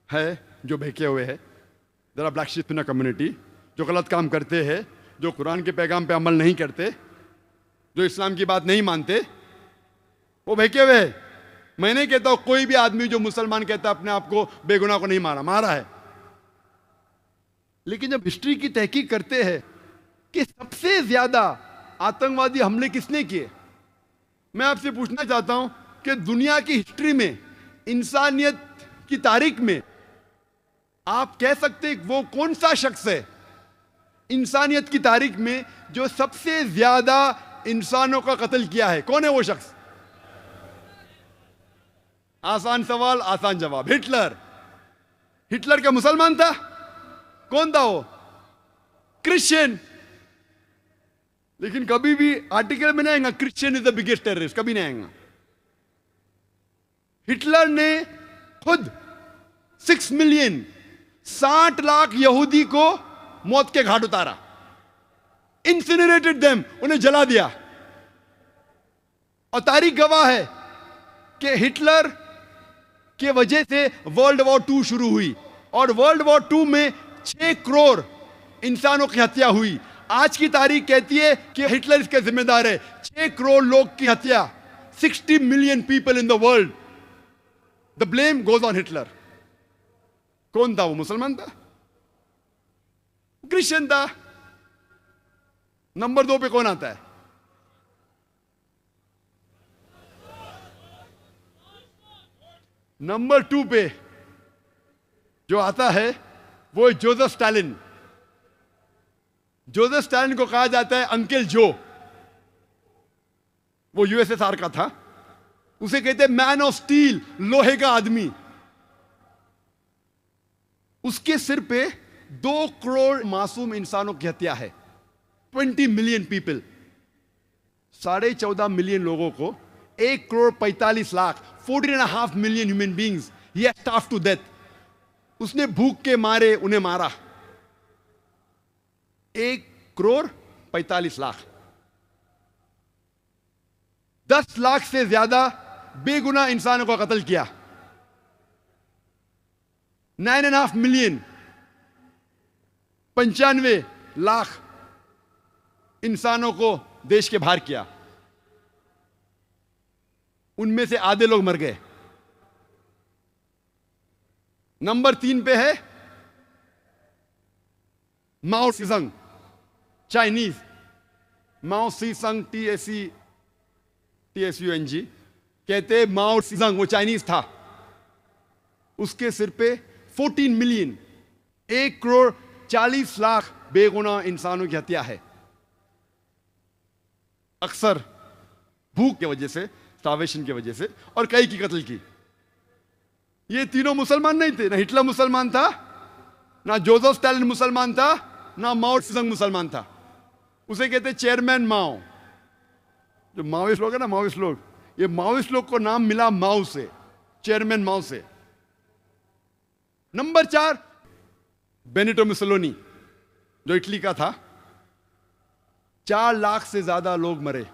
है जो बहके हुए है। There are black sheep in a community, जो गलत काम करते हैं, जो कुरान के पैगाम पे अमल नहीं करते, जो इस्लाम की बात नहीं मानते, वो बहके हुए है। मैं नहीं कहता कोई भी आदमी जो मुसलमान कहता है अपने आप को बेगुनाह को नहीं मारा, मारा है। लेकिन जब हिस्ट्री की तहकीक करते हैं कि सबसे ज्यादा आतंकवादी हमले किसने किए, मैं आपसे पूछना चाहता हूं कि दुनिया की हिस्ट्री में, इंसानियत की तारीख में आप कह सकते वो कौन सा शख्स है इंसानियत की तारीख में जो सबसे ज्यादा इंसानों का कत्ल किया है? कौन है वो शख्स? आसान सवाल, आसान जवाब, हिटलर। हिटलर क्या मुसलमान था? कौन था वो? क्रिश्चियन। लेकिन कभी भी आर्टिकल में नहीं आएगा Christian is the biggest terrorist, कभी नहीं आएगा। हिटलर ने खुद 6 मिलियन 60 लाख यहूदी को मौत के घाट उतारा, इंसिनरेटेड देम, उन्हें जला दिया। और तारीख गवाह है कि हिटलर के वजह से वर्ल्ड वॉर 2 शुरू हुई, और वर्ल्ड वॉर 2 में 6 करोड़ इंसानों की हत्या हुई। आज की तारीख कहती है कि हिटलर इसके जिम्मेदार है। 6 करोड़ लोग की हत्या, 60 million people in the world, the blame goes on Hitler. कौन था वो? मुसलमान था? क्रिश्चियन था? नंबर 2 पे कौन आता है? नंबर 2 पे जो आता है वो है जोसेफ स्टालिन। जोसेफ स्टालिन को कहा जाता है अंकल जो। वो यूएसएसआर का था, उसे कहते हैं मैन ऑफ स्टील, लोहे का आदमी। उसके सिर पे 2 करोड़ मासूम इंसानों की हत्या है, 20 मिलियन पीपल। 14.5 मिलियन लोगों को 1 crore 45 lakh 14.5 million human beings ही हैज स्टार्व्ड टू डेथ। उसने भूख के मारे उन्हें मारा। 1 करोड़ 45 लाख, 10 लाख से ज्यादा बेगुनाह इंसानों का कत्ल किया। 9.5 मिलियन 95 लाख इंसानों को देश के बाहर किया। उनमें से आधे लोग मर गए। नंबर 3 पे है माओ त्से-तुंग, चाइनीज। माओ त्से-तुंग, TSUNG कहते माओ त्से-तुंग, वो चाइनीज था। उसके सिर पे 14 मिलियन 1 करोड़ 40 लाख बेगुनाह इंसानों की हत्या है। अक्सर भूख की वजह से, स्टार्वेशन की वजह से, और कई की कत्ल की। ये तीनों मुसलमान नहीं थे। ना हिटलर मुसलमान था, ना जोसेफ स्टालिन मुसलमान था, ना माओ त्से-तुंग मुसलमान था। उसे कहते चेयरमैन माओ। जो माओइस्ट लोग है ना, माओइस्ट लोग, ये माओइस्ट लोग को नाम मिला माओ से, चेयरमैन माओ से। नंबर 4 बेनिटो मुसोलिनी, जो इटली का था, 4 लाख से ज्यादा लोग मरे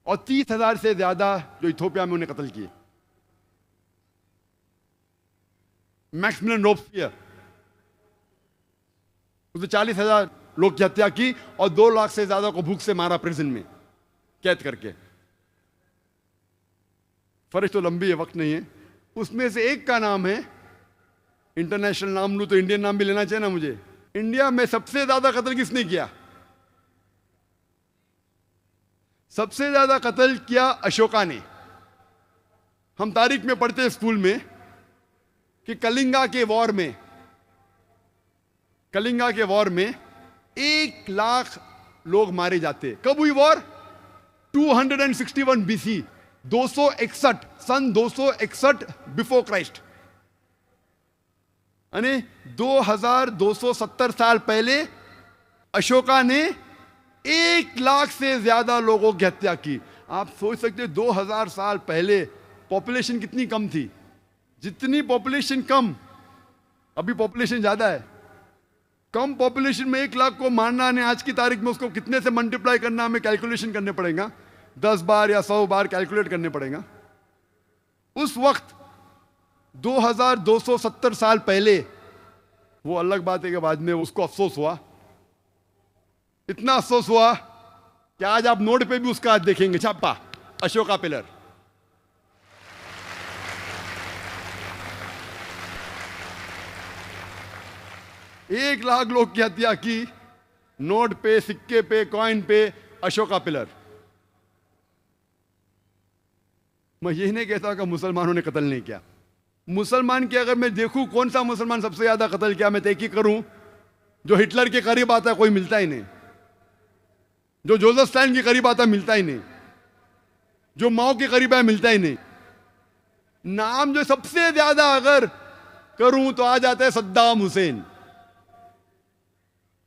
और 30,000 से ज्यादा जो इथोपिया में उन्हें कत्ल किए। मैक्सिमिलियन रोबस्पियर, उसने 40,000 लोग की हत्या की और 2 लाख से ज्यादा को भूख से मारा प्रिजन में कैद करके। फरिश तो लंबी है, वक्त नहीं है। उसमें से एक का नाम है, इंटरनेशनल नाम लूं तो इंडियन नाम भी लेना चाहिए ना मुझे। इंडिया में सबसे ज्यादा कत्ल किसने किया? सबसे ज्यादा कत्ल किया अशोका ने। हम तारीख में पढ़ते हैं स्कूल में कि कलिंगा के वॉर में 1 लाख लोग मारे जाते। कब हुई वॉर? 261 BC, 261 सन 261 बिफोर क्राइस्ट, यानी 2270 साल पहले अशोका ने 1 लाख से ज्यादा लोगों की हत्या की। आप सोच सकते हैं 2000 साल पहले पॉपुलेशन कितनी कम थी। जितनी पॉपुलेशन कम, अभी पॉपुलेशन ज्यादा है। कम पॉपुलेशन में 1 लाख को मारना ने आज की तारीख में उसको कितने से मल्टीप्लाई करना, हमें कैलकुलेशन करने पड़ेगा, 10 बार या 100 बार कैलकुलेट करने पड़ेगा। उस वक्त 2270 साल पहले, वो अलग बात है कि बाद में उसको अफसोस हुआ, इतना अफसोस हुआ कि आज आप नोट पे भी उसका आज देखेंगे छापा, अशोका पिलर। एक लाख लोग की हत्या की, नोट पे, सिक्के पे, कॉइन पे, अशोका पिलर। मैं यही नहीं कहता कि मुसलमानों ने कत्ल नहीं किया। मुसलमान की अगर मैं देखूं कौन सा मुसलमान सबसे ज्यादा कत्ल किया, मैं तहकीक करूं, जो हिटलर के करीब आता है कोई मिलता ही नहीं, जो जोसेफ स्टालिन के करीब आता है मिलता ही नहीं, जो माओ के करीब है मिलता ही नहीं। नाम जो सबसे ज्यादा अगर करूं तो आ जाता है सद्दाम हुसैन।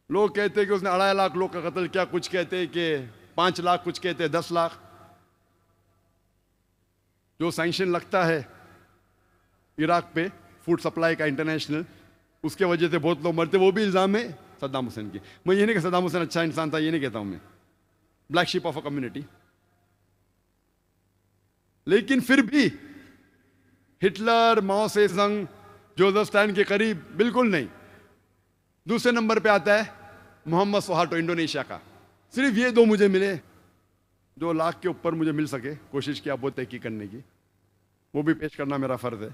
लोग कहते हैं कि उसने 2.5 लाख लोग का कत्ल किया, कुछ कहते हैं कि 5 लाख, कुछ कहते हैं 10 लाख। जो सैंक्शन लगता है इराक पे फूड सप्लाई का इंटरनेशनल, उसके वजह से बहुत लोग मरते, वो भी इल्जाम है सद्दाम हुसैन की। मैं ये नहीं कहता सद्दाम हुसैन अच्छा इंसान था, ये नहीं कहता हूं मैं, black sheep of a community. लेकिन फिर भी हिटलर, माओ से जंग, जोसेफ स्टालिन के करीब बिल्कुल नहीं। दूसरे नंबर पे आता है मोहम्मद सुहार्टो, इंडोनेशिया का। सिर्फ ये 2 मुझे मिले, 2 लाख के ऊपर मुझे मिल सके, कोशिश किया बहुत तहकीक करने की, वो भी पेश करना मेरा फर्ज है।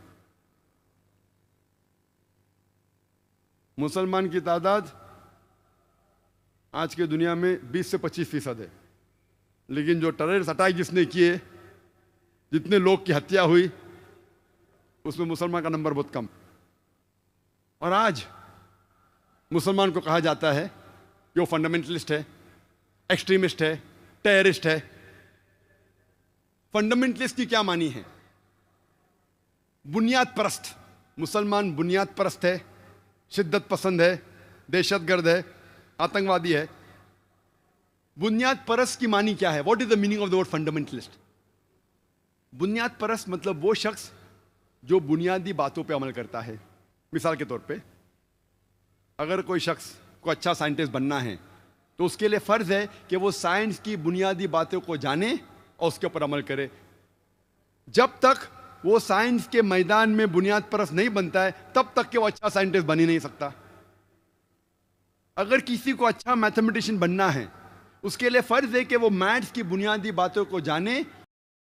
मुसलमान की तादाद आज के दुनिया में 20 से 25% है, लेकिन जो टेररिस्ट अटैक जिसने किए, जितने लोग की हत्या हुई, उसमें मुसलमान का नंबर बहुत कम। और आज मुसलमान को कहा जाता है कि वो फंडामेंटलिस्ट है, एक्सट्रीमिस्ट है, टेररिस्ट है। फंडामेंटलिस्ट की क्या मानी है? बुनियाद परस्त। मुसलमान बुनियाद परस्त है, शिद्दत पसंद है, दहशतगर्द है, आतंकवादी है। बुनियाद परस्त की मानी क्या है? What is the meaning of the word fundamentalist? बुनियाद परस्त मतलब वो शख्स जो बुनियादी बातों पे अमल करता है। मिसाल के तौर पे, अगर कोई शख्स को अच्छा साइंटिस्ट बनना है तो उसके लिए फर्ज है कि वो साइंस की बुनियादी बातों को जाने और उसके ऊपर अमल करे। जब तक वो साइंस के मैदान में बुनियाद परस्त नहीं बनता है, तब तक कि वो अच्छा साइंटिस्ट बन ही नहीं सकता। अगर किसी को अच्छा मैथमेटिशियन बनना है, उसके लिए फर्ज है कि वो मैथ्स की बुनियादी बातों को जाने